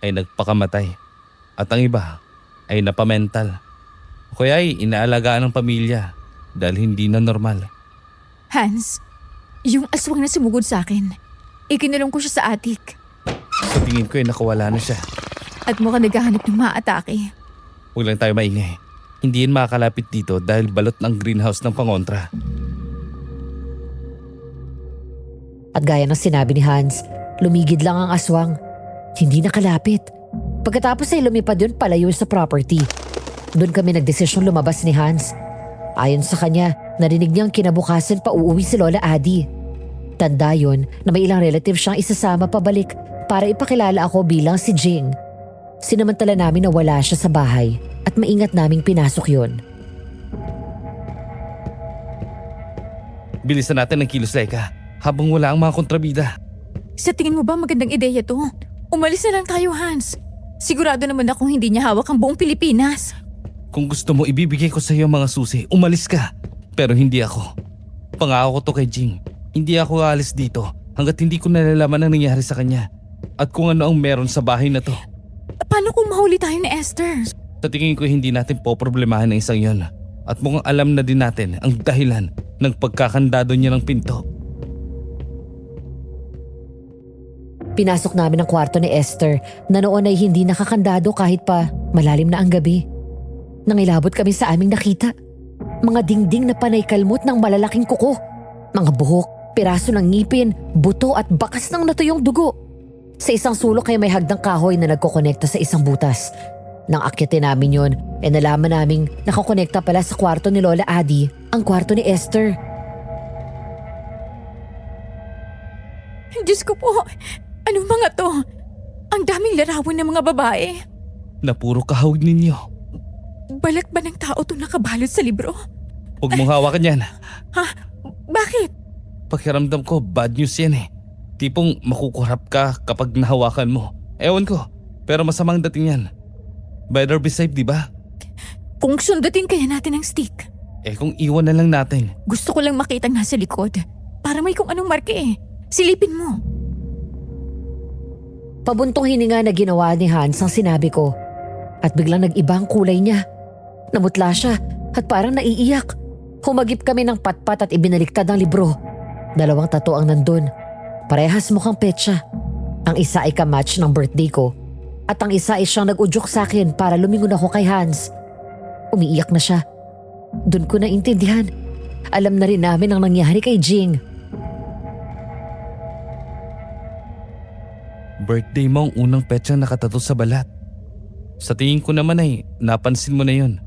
ay nagpakamatay at ang iba ay napamental. Kaya ay inaalagaan ng pamilya dahil hindi na normal. Hans, yung aswang na sumugod sa akin, ikinulong ko siya sa attic. Sa tingin ko ay nakawala na siya. At mukhang naghahanap ng mga atake. Huwag lang tayo maingay. Hindi yan makakalapit dito dahil balot ng greenhouse ng pangontra. At gaya ng sinabi ni Hans, lumigid lang ang aswang. Hindi nakalapit. Pagkatapos ay lumipad yun palayo sa property. Doon kami nagdesisyong lumabas ni Hans. Ayon sa kanya, narinig niyang kinabukasan pa uuwi si Lola Adi. Tanda yun na may ilang relative siyang isasama pabalik para ipakilala ako bilang si Jing. Sinamantala namin na wala siya sa bahay at maingat naming pinasok yun. Bilisan natin ng kilos, Laika, habang wala ang mga kontrabida. Sa tingin mo ba magandang ideya to? Umalis na lang tayo, Hans. Sigurado naman akong hindi niya hawak ang buong Pilipinas. Kung gusto mo, ibibigay ko sa iyo mga susi. Umalis ka. Pero hindi ako. Pangako ko to kay Jing. Hindi ako aalis dito hanggat hindi ko nalalaman ang nangyari sa kanya at kung ano ang meron sa bahay na to. Paano kung mahuli tayo ni Esther? Sa tingin ko hindi natin poproblemahan ang isang yon. At mukhang alam na din natin ang dahilan ng pagkakandado niya ng pinto. Pinasok namin ang kwarto ni Esther na noon ay hindi nakakandado kahit pa malalim na ang gabi. Nangilabot kami sa aming nakita. Mga dingding na panay kalmot ng malalaking kuko. Mga buhok, piraso ng ngipin, buto at bakas ng natuyong dugo. Sa isang sulok ay may hagdang kahoy na nagkokonekta sa isang butas. Nang akyatin namin yon, nalaman naming nakakonekta pala sa kwarto ni Lola Adi ang kwarto ni Esther. Diyos ko po, anong mga to? Ang daming larawan ng mga babae. Na puro kahawig ninyo. Balat ba ng tao to nakabalot sa libro? Huwag mong hawakan yan. Ha? Bakit? Pakiramdam ko bad news yan eh. Tipong makukurap ka kapag nahawakan mo. Ewan ko, pero masamang dating yan. Better be safe, di ba? Kung sundutin kaya natin ang stick. Eh kung iwan na lang natin. Gusto ko lang makitang nasa likod. Para may kung anong marke eh. Silipin mo. Pabuntong hininga na ginawa ni Hans ang sinabi ko. At biglang nag-iba ang kulay niya. Namutla siya at parang naiiyak. Humagip kami ng patpat at ibinaliktad ang libro. 2 tato ang nandun. Parehas mukhang petsa. Ang isa ay kamatch ng birthday ko. At ang isa ay siyang nag-udyok sa akin para lumingon ako kay Hans. Umiiyak na siya. Doon ko naintindihan. alam na rin namin ang nangyari kay Jing. Birthday mo ang unang petsang nakatato sa balat. Sa tingin ko naman ay napansin mo na yun.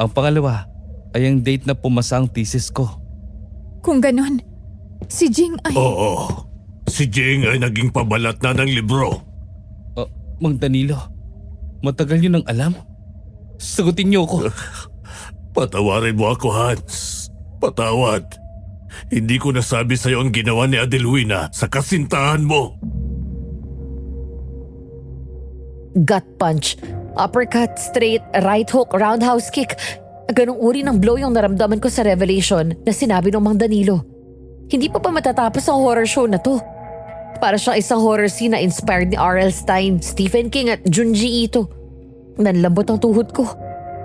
Ang pangalawa ay ang date na pumasa ang thesis ko. Kung ganon, si Jing ay... Oo, si Jing ay naging pabalat na ng libro. Mang Danilo, matagal yun ang alam? Sagutin niyo ako. Patawarin mo ako, Hans. Patawad. Hindi ko nasabi sa'yo ang ginawa ni Adelwina sa kasintahan mo. Gut punch, uppercut, straight, right hook, roundhouse kick. Ganong uri ng blow yung naramdaman ko sa revelation na sinabi ng Mang Danilo. Hindi pa matatapos ang horror show na to. Para siyang isang horror scene na inspired ni R.L. Stein, Stephen King at Junji Ito. Nanlambot ang tuhod ko.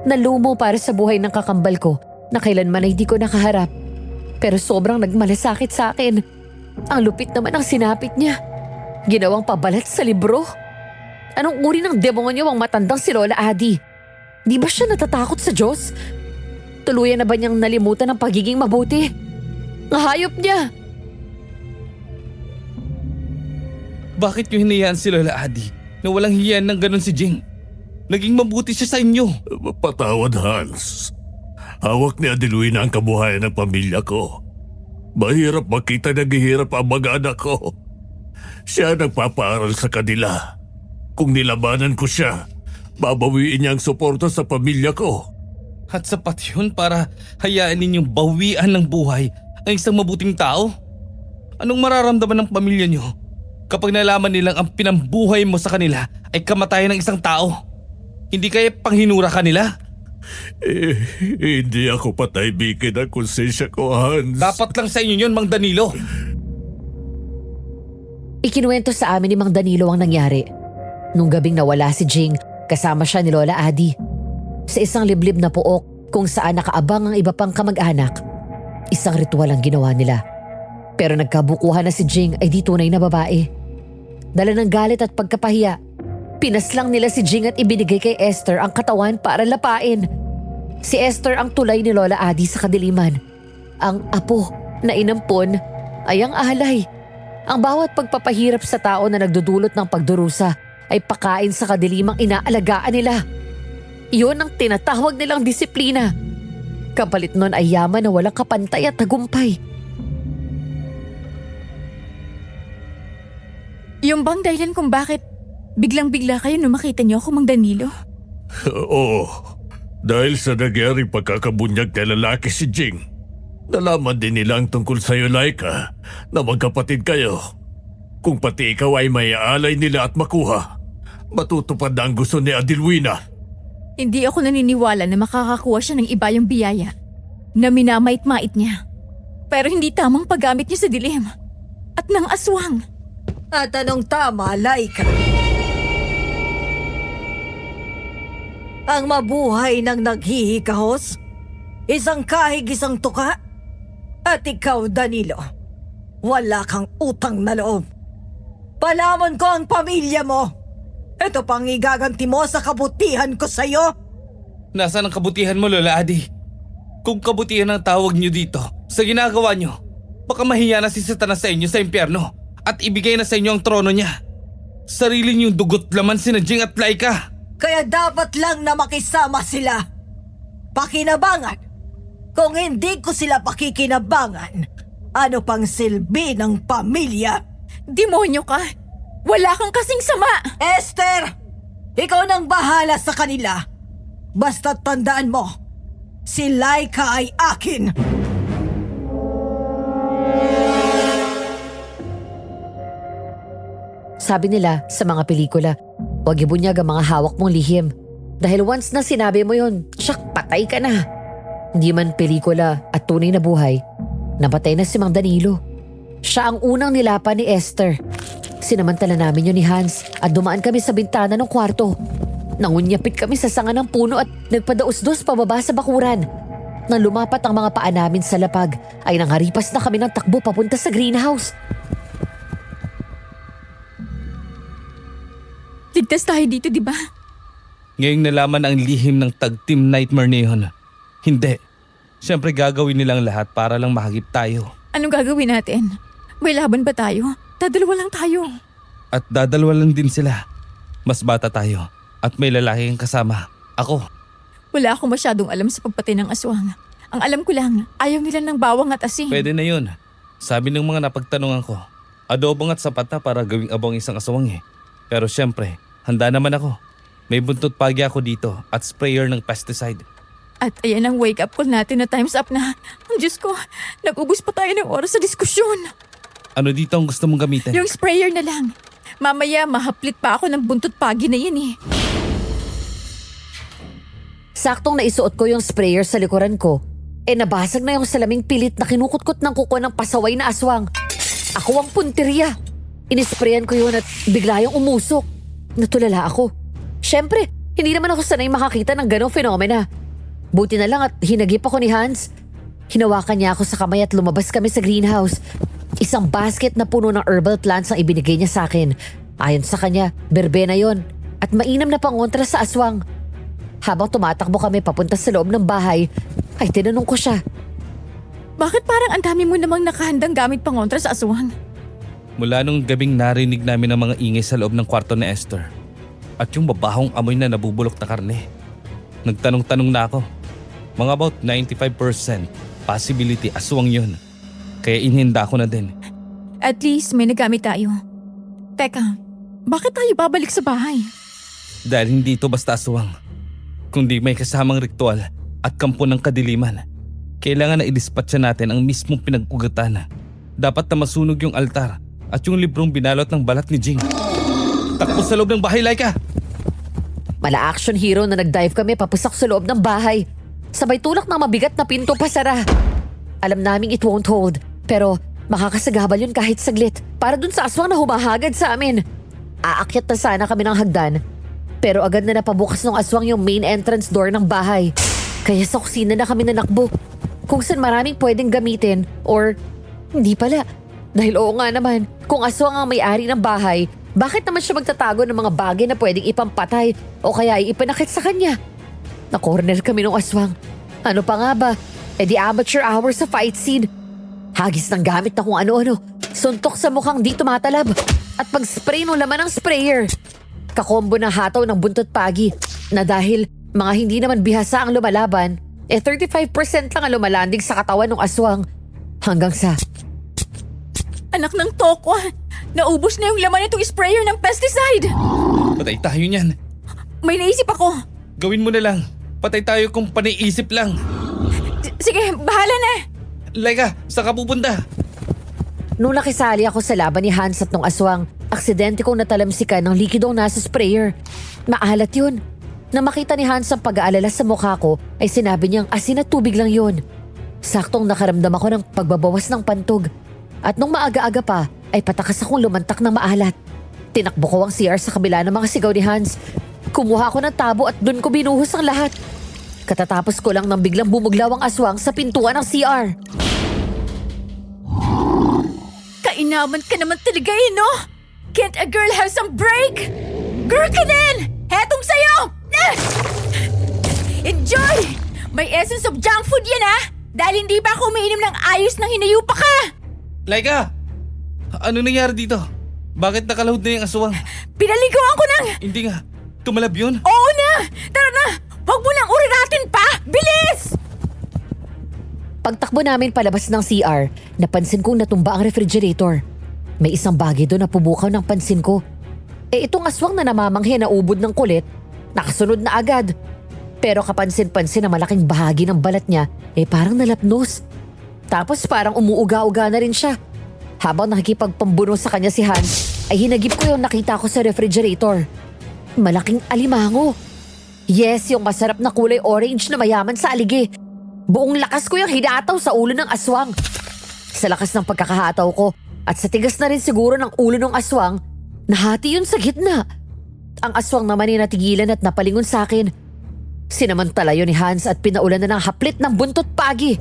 Nalumo para sa buhay ng kakambal ko na kailanman ay di ko nakaharap. Pero sobrang nagmalasakit sa akin. Ang lupit naman ang sinapit niya. Ginawang pabalat sa libro. Anong uri ng demonyo ang matandang si Lola Adi? Di ba siya natatakot sa Diyos? Tuluyan na ba niyang nalimutan ang pagiging mabuti? Ang hayop niya! Bakit niyo hinayaan si Lola Adi na walang hiyan ng ganon si Jing? Naging mabuti siya sa inyo. Patawad, Hans. Hawak ni Adelwina ang kabuhayan ng pamilya ko. Mahirap makita naghihirap ang mga anak ko. Siya nagpapaaral sa kanila. Kung nilabanan ko siya, babawiin niya ang suporta sa pamilya ko. At sapat yun para hayaan ninyong bawian ng buhay ang isang mabuting tao? Anong mararamdaman ng pamilya niyo kapag nalaman nilang ang pinambuhay mo sa kanila ay kamatayan ng isang tao? Hindi kaya panghinura kanila? Hindi ako patay bikin ang konsensya ko, Hans. Dapat lang sa inyo yun, Mang Danilo. Ikinuwento sa amin ni Mang Danilo ang nangyari. Nung gabing nawala si Jing, kasama siya ni Lola Adi. Sa isang liblib na puok kung saan nakaabang ang iba pang kamag-anak. Isang ritual ang ginawa nila. Pero nagkabukuhan na si Jing ay di tunay na babae. Dala ng galit at pagkapahiya, pinaslang nila si Jing at ibinigay kay Esther ang katawan para lapain. Si Esther ang tulay ni Lola Adi sa kadiliman. Ang apo na inampon ay ang alay. Ang bawat pagpapahirap sa tao na nagdudulot ng pagdurusa ay pakain sa kadilimang inaalagaan nila. Iyon ang tinatawag nilang disiplina. Kapalit nun ay yaman na walang kapantay at tagumpay. Yung bang dahilan kung bakit biglang-bigla kayo nung makita niyo ako, Mang Danilo? Oo, dahil sa nangyaring pagkakabunyag na lalaki si Jing. Nalaman din nila ang tungkol sa'yo, Laika, na magkapatid kayo. Kung pati ikaw ay may alay nila at makuha, matutupad na ang gusto ni Adelwina. Hindi ako naniniwala na makakakuha siya ng iba yung biyaya na minamait-mait niya. Pero hindi tamang paggamit niya sa dilim at ng aswang. At anong tama, Laika? Ang mabuhay ng naghihikahos? Isang kahig isang tuka? At ikaw, Danilo, wala kang utang na loob. Palamon ko ang pamilya mo. Ito pang igaganti mo sa kabutihan ko sa'yo. Nasaan ang kabutihan mo, Lola Adi? Kung kabutihan ang tawag niyo dito sa ginagawa niyo, baka mahiya na si Satanas sa inyo sa impyerno at ibigay na sa inyo ang trono niya. Sarili niyong dugot laman sina Jing at Laika. Kaya dapat lang na makisama sila. Pakinabangan. Kung hindi ko sila pakikinabangan, ano pang silbi ng pamilya? Demonyo ka! Wala kang kasing sama! Esther! Ikaw nang bahala sa kanila. Basta't tandaan mo, si Laika ay akin. Sabi nila sa mga pelikula, huwag ibunyag ang mga hawak mong lihim. Dahil once na sinabi mo yun, tsak, patay ka na. Hindi man pelikula at tunay na buhay, napatay na si Mang Danilo. Siya ang unang nilapan ni Esther. Sinamantala namin yun ni Hans at dumaan kami sa bintana ng kwarto. Nangunyapit kami sa sanga ng puno at nagpadaos-dos pababa sa bakuran. Nang lumapat ang mga paa namin sa lapag, ay nangaripas na kami ng takbo papunta sa greenhouse. Ligtas tayo dito, di ba? Ngayong nalaman ang lihim ng tag team nightmare na yun. Hindi. Siyempre gagawin nilang lahat para lang mahagip tayo. Anong gagawin natin? May laban ba tayo? Dadalawa lang tayo. At dadalawa lang din sila. Mas bata tayo at may lalaki ang kasama. Ako. Wala akong masyadong alam sa pagpatay ng aswang. Ang alam ko lang, ayaw nila ng bawang at asin. Pwede na yun. Sabi ng mga napagtanungan ko, adobong at sapat na para gawing abong isang aswang eh. Pero syempre, handa naman ako. May buntot pagi ako dito at sprayer ng pesticide. At ayan ang wake-up call natin na time's up na. Ang Diyos ko, nag-ubos pa tayo ng oras sa diskusyon. Ano dito ang gusto mong gamitin? Yung sprayer na lang. Mamaya, mahaplit pa ako ng buntot pagi na yan eh. Saktong naisuot ko yung sprayer sa likuran ko, nabasag na yung salaming pilit na kinukutkot ng kuko ng pasaway na aswang. Ako ang punteriya. Inisprayan ko yun at bigla yung umusok. Natulala ako. Siyempre, hindi naman ako sanay makakita ng ganong fenomena. Buti na lang at hinagip ako ni Hans. Hinawakan niya ako sa kamay at lumabas kami sa greenhouse. Isang basket na puno ng herbal plants ang ibinigay niya sa akin. Ayon sa kanya, berbena yon at mainam na pangontra sa aswang. Habang tumatakbo kami papunta sa loob ng bahay, ay tinanong ko siya. Bakit parang ang dami mo namang nakahandang gamit pangontra sa aswang? Mula nung gabing narinig namin ang mga ingay sa loob ng kwarto ni Esther. At yung babahong amoy na nabubulok na karne. Nagtanong-tanong na ako. Mga about 95% possibility aswang yun. Kaya inhinda ko na din. At least may nagamit tayo. Teka, bakit tayo babalik sa bahay? Dahil hindi ito basta aswang. Kundi may kasamang ritual at kampo ng kadiliman. Kailangan na i-dispatcha natin ang mismong pinag-ugatan. Dapat na masunog yung altar at yung librong binalot ng balat ni Jing. Takbo sa loob ng bahay, Laika! Mala action hero na nag-dive kami papusak sa loob ng bahay. Sabay tulak ng mabigat na pinto pasara. Alam naming it won't hold, pero makakasagabal yun kahit saglit para dun sa aswang na humahagad sa amin. Aakyat na sana kami ng hagdan, pero agad na napabukas ng aswang yung main entrance door ng bahay. Kaya sa kusina na kami nanakbo, kung saan maraming pwedeng gamitin or hindi pala. Dahil oo nga naman, kung aswang ang may-ari ng bahay, bakit naman siya magtatago ng mga bagay na pwedeng ipampatay o kaya ipanakit sa kanya? Na-corner kami ng aswang. Ano pa nga ba? The amateur hour sa fight scene. Hagis ng gamit na kung ano-ano. Suntok sa mukhang di tumatalab. At pag-spray ng laman ng sprayer. Kakombo ng hataw ng buntot pagi. Na dahil mga hindi naman bihasa ang lumalaban, 35% lang ang lumalanding sa katawan ng aswang. Hanggang sa... Anak ng tokwa, naubos na yung laman nitong sprayer ng pesticide. Patay tayo niyan. May naisip ako. Gawin mo na lang. Patay tayo kung paniisip lang. Sige, bahala na. Laika, saan ka pupunta? Nung nakisali ako sa laban ni Hans at nung aswang, aksidente kong natalamsikan ng likidong nasa sprayer. Maalat yun. Nang makita ni Hans ang pag-aalala sa mukha ko, ay sinabi niyang asin at tubig lang yun. Saktong nakaramdam ako ng pagbabawas ng pantog. At nung maaga-aga pa, ay patakas akong lumantak ng maalat. Tinakbo ko ang CR sa kabila ng mga sigaw ni Hans. Kumuha ako ng tabo at dun ko binuhos ang lahat. Katatapos ko lang nang biglang bumuglaw ang aswang sa pintuan ng CR. Kainaman ka naman talaga eh, no? Can't a girl have some break? Girl ka din! Hetong sayo! Enjoy! May essence of junk food yan ah! Dahil hindi pa ako umiinom ng ayos ng hinayupa ka! Laika! Ano nangyari dito? Bakit nakalahod na yung aswang? Pinaligawan ko ng... Hindi nga. Tumalab yun? Oo na! Tara na! Huwag mo nang uriratin pa! Bilis! Pagtakbo namin palabas ng CR, napansin kong natumba ang refrigerator. May isang bagay doon na pumukaw ng pansin ko. Itong aswang na namamanghe na ubod ng kulit, nakasunod na agad. Pero kapansin-pansin na malaking bahagi ng balat niya parang nalapnos. Tapos parang umuuga-uga na rin siya. Habang nakikipagpambuno sa kanya si Hans, ay hinagip ko yung nakita ko sa refrigerator. Malaking alimango. Yes, yung masarap na kulay orange na mayaman sa aligi. Buong lakas ko yung hinataw sa ulo ng aswang. Sa lakas ng pagkakahataw ko at sa tigas na rin siguro ng ulo ng aswang, nahati yun sa gitna. Ang aswang naman ay natigilan at napalingon sa akin. Sinamantala yun ni Hans at pinaulan na ng haplit ng buntot pagi.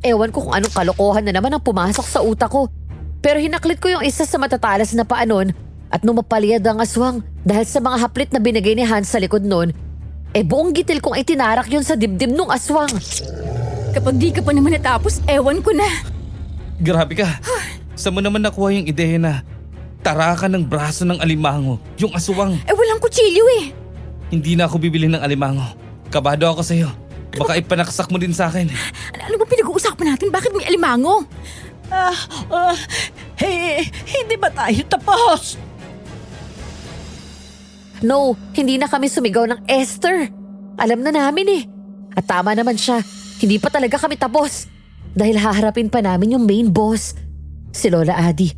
Ewan ko kung anong kalokohan na naman ang pumasok sa utak ko. Pero hinaklit ko yung isa sa matatalas na paanon at nung mapaliyad ang aswang dahil sa mga haplit na binigay ni Hans sa likod nun, buong gitil kong itinarak yun sa dibdib nung aswang. Kapag di ka pa naman natapos, ewan ko na. Grabe ka. Saan mo naman nakuha yung ideya na tarakan ng braso ng alimango, yung aswang? Walang kutsilyo eh. Hindi na ako bibili ng alimango. Kabado ako sa'yo. Baka ipanaksak mo din sa akin. Ano ba pinag-uusapan natin? Bakit may alimango? Hindi ba tayo tapos? No, hindi na kami sumigaw ng Esther. Alam na namin eh. At tama naman siya, hindi pa talaga kami tapos. Dahil haharapin pa namin yung main boss, si Lola Adi.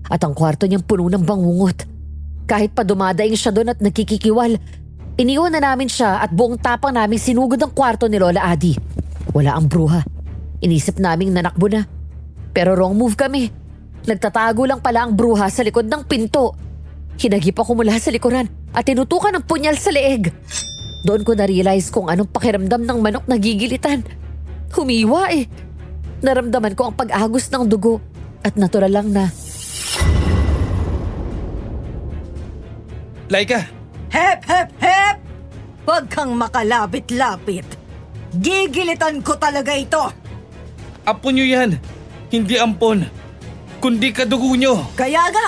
At ang kwarto niyang puno ng bangungot. Kahit pa dumadaing siya doon at nagkikikiwal, iniwan na namin siya at buong tapang namin sinugod ang kwarto ni Lola Adi. Wala ang bruha. Inisip naming nanakbo na. Pero wrong move kami. Nagtatago lang pala ang bruha sa likod ng pinto. Hinagip ako mula sa likuran at tinutukan ng punyal sa leeg. Doon ko na-realize kung anong pakiramdam ng manok na gigilitan. Humiwa eh. Naramdaman ko ang pag-agos ng dugo at natural lang na. Laika, Hep, hep, hep! Huwag kang makalapit-lapit. Gigilitan ko talaga ito. apo nyo yan. Hindi ampon. Kundi kadugo nyo. Kaya nga.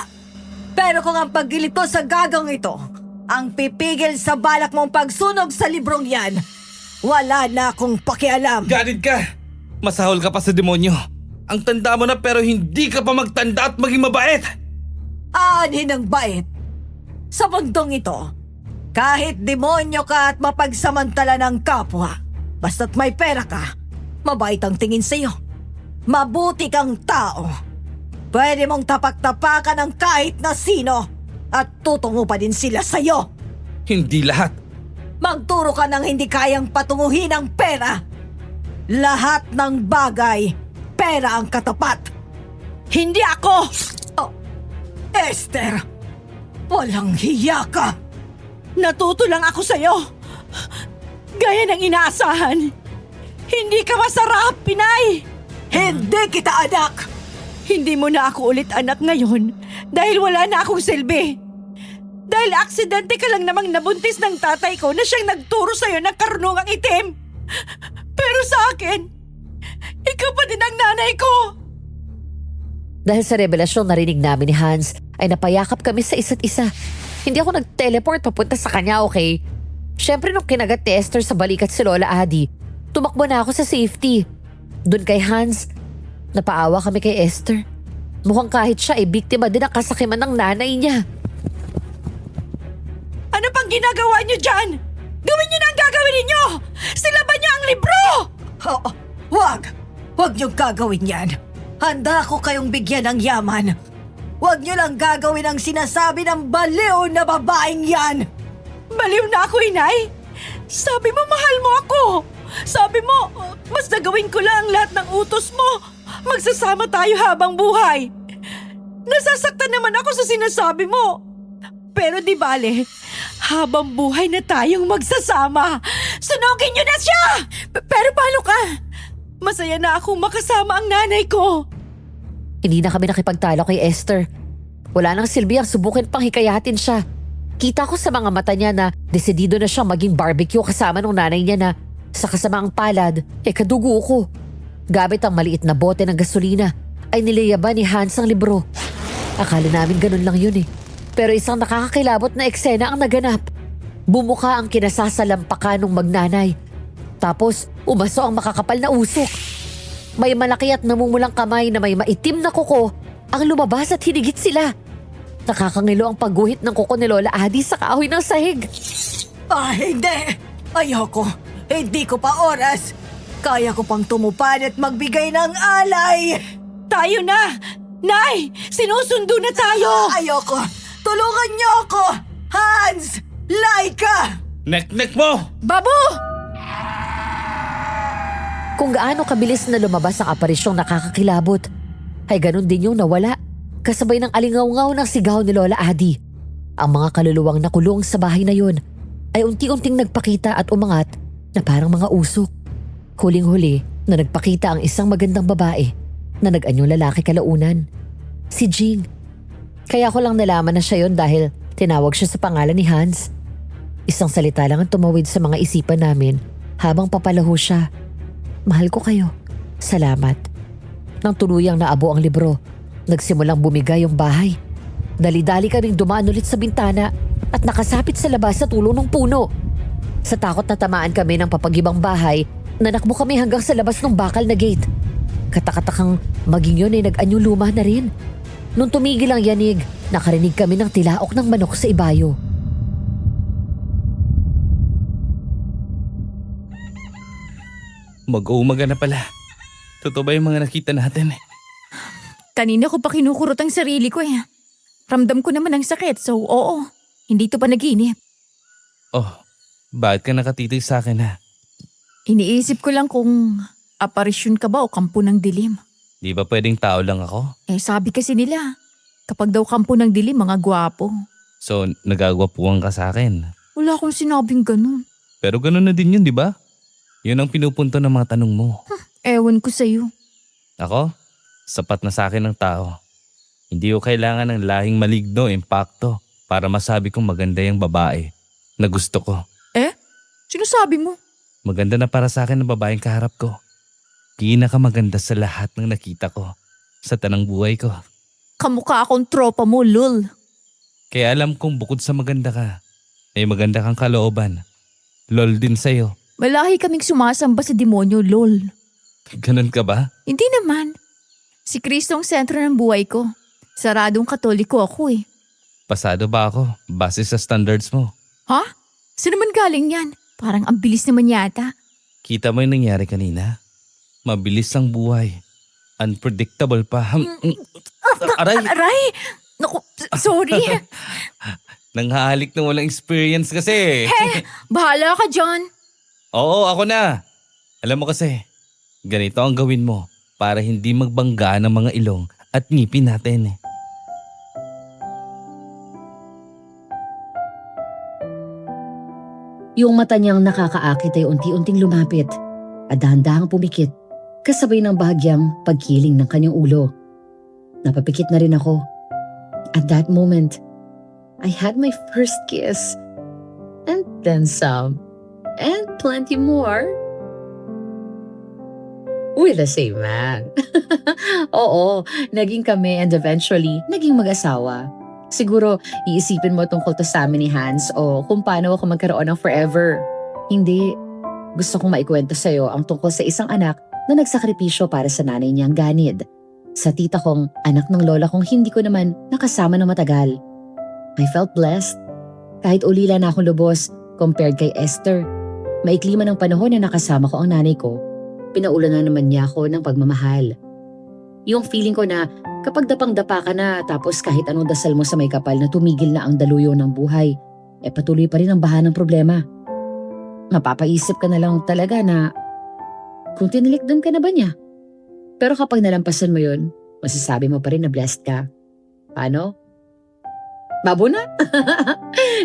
Pero kung ang paggilito sa gagang ito ang pipigil sa balak mong pagsunog sa librong yan, wala na akong pakialam. Ganid ka. Masahol ka pa sa demonyo. Ang tanda mo na pero hindi ka pa magtanda at maging mabait. Aanhin ang bait. Sa mundong ito, kahit demonyo ka at mapagsamantala ng kapwa, basta't may pera ka, mabait ang tingin sa'yo. Mabuti kang tao. Pwede mong tapak-tapakan ng kahit na sino at tutungo pa din sila sa'yo. Hindi lahat. Magturo ka ng hindi kayang patunguhin ang pera. Lahat ng bagay, pera ang katapat. Hindi ako! Oh, Esther, walang hiya ka. Natuto lang ako sa'yo. Gaya ng inaasahan. Hindi ka masarap, Pinay! Hindi kita anak. Hindi mo na ako ulit anak ngayon dahil wala na akong silbi. Dahil aksidente ka lang namang nabuntis ng tatay ko na siyang nagturo sa'yo ng karunungang itim. Pero sa akin, ikaw pa din ang nanay ko. Dahil sa revelasyon narinig namin ni Hans, ay napayakap kami sa isa't isa. Hindi ako nag-teleport papunta sa kanya, okay? Siyempre nung kinagat ni Esther sa balikat si Lola Adi, tumakbo na ako sa safety. Doon kay Hans, napaawa kami kay Esther. Mukhang kahit siya ay biktima din ng kasakiman ng nanay niya. Ano pang ginagawa niyo dyan? Gawin niyo na ang gagawin ninyo! Sila ba niya ang libro? Oh, wag! Wag niyong gagawin yan. Handa ako kayong bigyan ng yaman. Wag niyo lang gagawin ang sinasabi ng baliw na babaeng yan. Baliw na ako, Inay. Sabi mo mahal mo ako. Sabi mo, basta gawin ko lang lahat ng utos mo. Magsasama tayo habang buhay. Nasasaktan naman ako sa sinasabi mo. Pero di bale, habang buhay na tayong magsasama. Sunugin niyo na siya! Pero paano ka? Masaya na akong makasama ang nanay ko. Hindi na kami nakipagtalo kay Esther. Wala nang silbi ang subukin pang hikayatin siya. Kita ko sa mga mata niya na desidido na siyang maging barbecue kasama ng nanay niya na sa kasamaang palad, kadugo ko. Gamit ang maliit na bote ng gasolina, ay nilayaban ni Hans ang libro. Akala namin ganun lang yun eh. Pero isang nakakakilabot na eksena ang naganap. Bumuka ang kinasasalampakan ng magnanay. Tapos umaso ang makakapal na usok. May malaki at namumulang kamay na may maitim na kuko ang lumabas at hinigit sila. Nakakangilo ang pagguhit ng kuko ni Lola Adi sa kahoy ng sahig. Hindi! Ayoko! Hindi ko pa oras! Kaya ko pang tumupad at magbigay ng alay! Tayo na! Nay! Sinusundo na tayo! Ayoko! Tulungan niyo ako! Hans! Laika! Nek-nek mo! Babu! Kung gaano kabilis na lumabas ang aparisyong nakakakilabot, ay ganun din yung nawala, kasabay ng alingaw-ngaw ng sigaw ni Lola Adi. Ang mga kaluluwang nakulong sa bahay na yun ay unti-unting nagpakita at umangat na parang mga usok. Huling-huli na nagpakita ang isang magandang babae na nag-anyong lalaki kalaunan, si Jing. Kaya ko lang nalaman na siya yon dahil tinawag siya sa pangalan ni Hans. Isang salita lang ang tumawid sa mga isipan namin habang papalaho siya. Mahal ko kayo. Salamat. Nang tuluyang naabo ang libro, nagsimulang bumigay yung bahay. Dali-dali kaming dumaan ulit sa bintana at nakasapit sa labas sa tulong ng puno. Sa takot na tamaan kami ng papagibang bahay, nanakbo kami hanggang sa labas ng bakal na gate. Katakatakang maging yun ay nag-anyo luma na rin. Nung tumigil ang yanig, nakarinig kami ng tilaok ng manok sa ibayo. Mag-uumaga na pala. Totoo ba yung mga nakita natin? Kanina ko pa kinukurot ang sarili ko eh. Ramdam ko naman ang sakit, so oo. Hindi to pa naginip. Oh, bakit ka nakatitig sa akin ha? Iniisip ko lang kung aparisyon ka ba o kampo ng dilim. Di ba pwedeng tao lang ako? Eh sabi kasi nila, kapag daw kampo ng dilim, mga gwapo. So, nagagwapuhan ka sa akin. Wala akong sinabing ganun. Pero ganun na din yun, di ba? Yun ang pinupunto ng mga tanong mo. Ewan ko sa'yo. Ako, sapat na sa akin ng tao. Hindi ko kailangan ng lahing maligno, impacto para masabi kong maganda yung babae na gusto ko. Sino sabi mo? Maganda na para sa akin ang babaeng kaharap ko. Pinakamaganda sa lahat ng nakita ko sa tanang buhay ko. Kamukha akong tropa mo, lol. Kaya alam kong bukod sa maganda ka, may maganda kang kalooban. Lol din sa'yo. Malahi kaming sumasamba sa demonyo, lol. Ganun ka ba? Hindi naman. Si Kristo ang sentro ng buhay ko. Saradong katoliko ako eh. Pasado ba ako base sa standards mo? Ha? Saan naman galing yan? Parang ang bilis naman yata. Kita mo yung nangyari kanina? Mabilis ang buhay. Unpredictable pa. Aray! Aray! Naku, sorry. Nanghahalik na walang experience kasi. Bahala ka dyan. Oo, ako na. Alam mo kasi, ganito ang gawin mo para hindi magbangga ng mga ilong at ngipin natin. Yung mata niyang nakakaakit ay unti-unting lumapit at dahan-dahang pumikit kasabay ng bahagyang pagkiling ng kanyang ulo. Napapikit na rin ako. At that moment, I had my first kiss. And then some. And plenty more. With the same man. Oo, naging kami and eventually, naging mag-asawa. Siguro, iisipin mo tungkol to sa amin ni Hans o kung paano ako magkaroon ng forever. Hindi. Gusto kong maikwento sa'yo ang tungkol sa isang anak na nagsakripisyo para sa nanay niyang ganid. Sa tita kong anak ng lola kong hindi ko naman nakasama na matagal. I felt blessed. Kahit ulila na akong lubos compared kay Esther. Maikli man ang panahon na nakasama ko ang nanay ko, pinaulan na naman niya ako ng pagmamahal. Yung feeling ko na kapag dapang-dapa ka na tapos kahit anong dasal mo sa may kapal na tumigil na ang daluyo ng buhay, patuloy pa rin ang baha ng problema. Mapapaisip ka na lang talaga na kung tinilikdan ka na ba niya. Pero kapag nalampasan mo yun, masasabi mo pa rin na blessed ka. Paano? Babo na?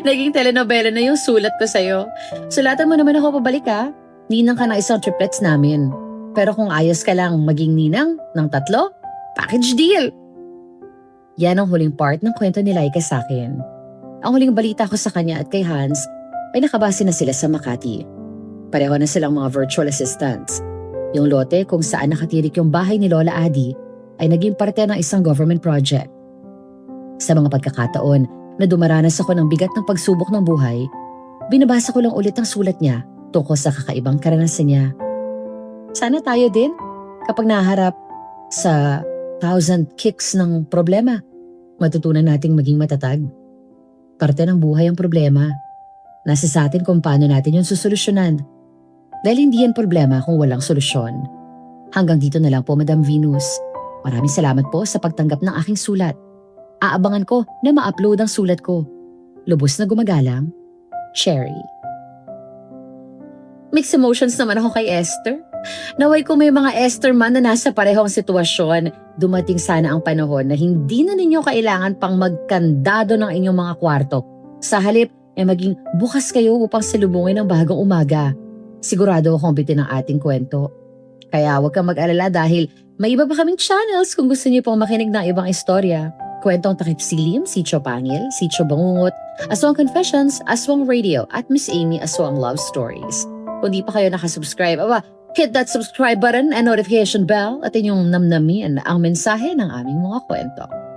Naging telenovela na yung sulat ko sa'yo. Sulatan mo naman ako pabalik ha. Ninang ka ng isang triplets namin. Pero kung ayos ka lang maging ninang ng 3, package deal! Yan ang huling part ng kwento ni Laika sa akin. Ang huling balita ko sa kanya at kay Hans ay nakabase na sila sa Makati. Pareho na silang mga virtual assistants. Yung lote kung saan nakatirik yung bahay ni Lola Adi ay naging parte ng isang government project. Sa mga pagkakataon na dumaranas ako ng bigat ng pagsubok ng buhay, binabasa ko lang ulit ang sulat niya tungkol sa kakaibang karanasan niya. Sana tayo din, kapag naharap sa 1,000 kicks ng problema, matutunan nating maging matatag. Parte ng buhay ang problema. Nasa sa atin kung paano natin yun susolusyonan. Dahil hindi yan problema kung walang solusyon. Hanggang dito na lang po, Madam Venus. Maraming salamat po sa pagtanggap ng aking sulat. Aabangan ko na ma-upload ang sulat ko. Lubos na gumagalang, Cherry. Mixed emotions naman ako kay Esther. Naway kung may mga Esther man na nasa parehong sitwasyon, dumating sana ang panahon na hindi na ninyo kailangan pang magkandado ng inyong mga kwarto. Sa halip, maging bukas kayo upang salubungin ang bagong umaga. Sigurado akong bitin ang ating kwento. Kaya huwag kang mag-alala dahil may iba pa kaming channels kung gusto niyo pong makinig ng ibang istorya. Kwentong Takip Silim, Sitio Pangil, Sitio Bangungot, Aswang Confessions, Aswang Radio at Miss Amy Aswang Love Stories. Kung di pa kayo nakasubscribe, hit that subscribe button and notification bell at inyong namnamin ang mensahe ng aming mga kwento.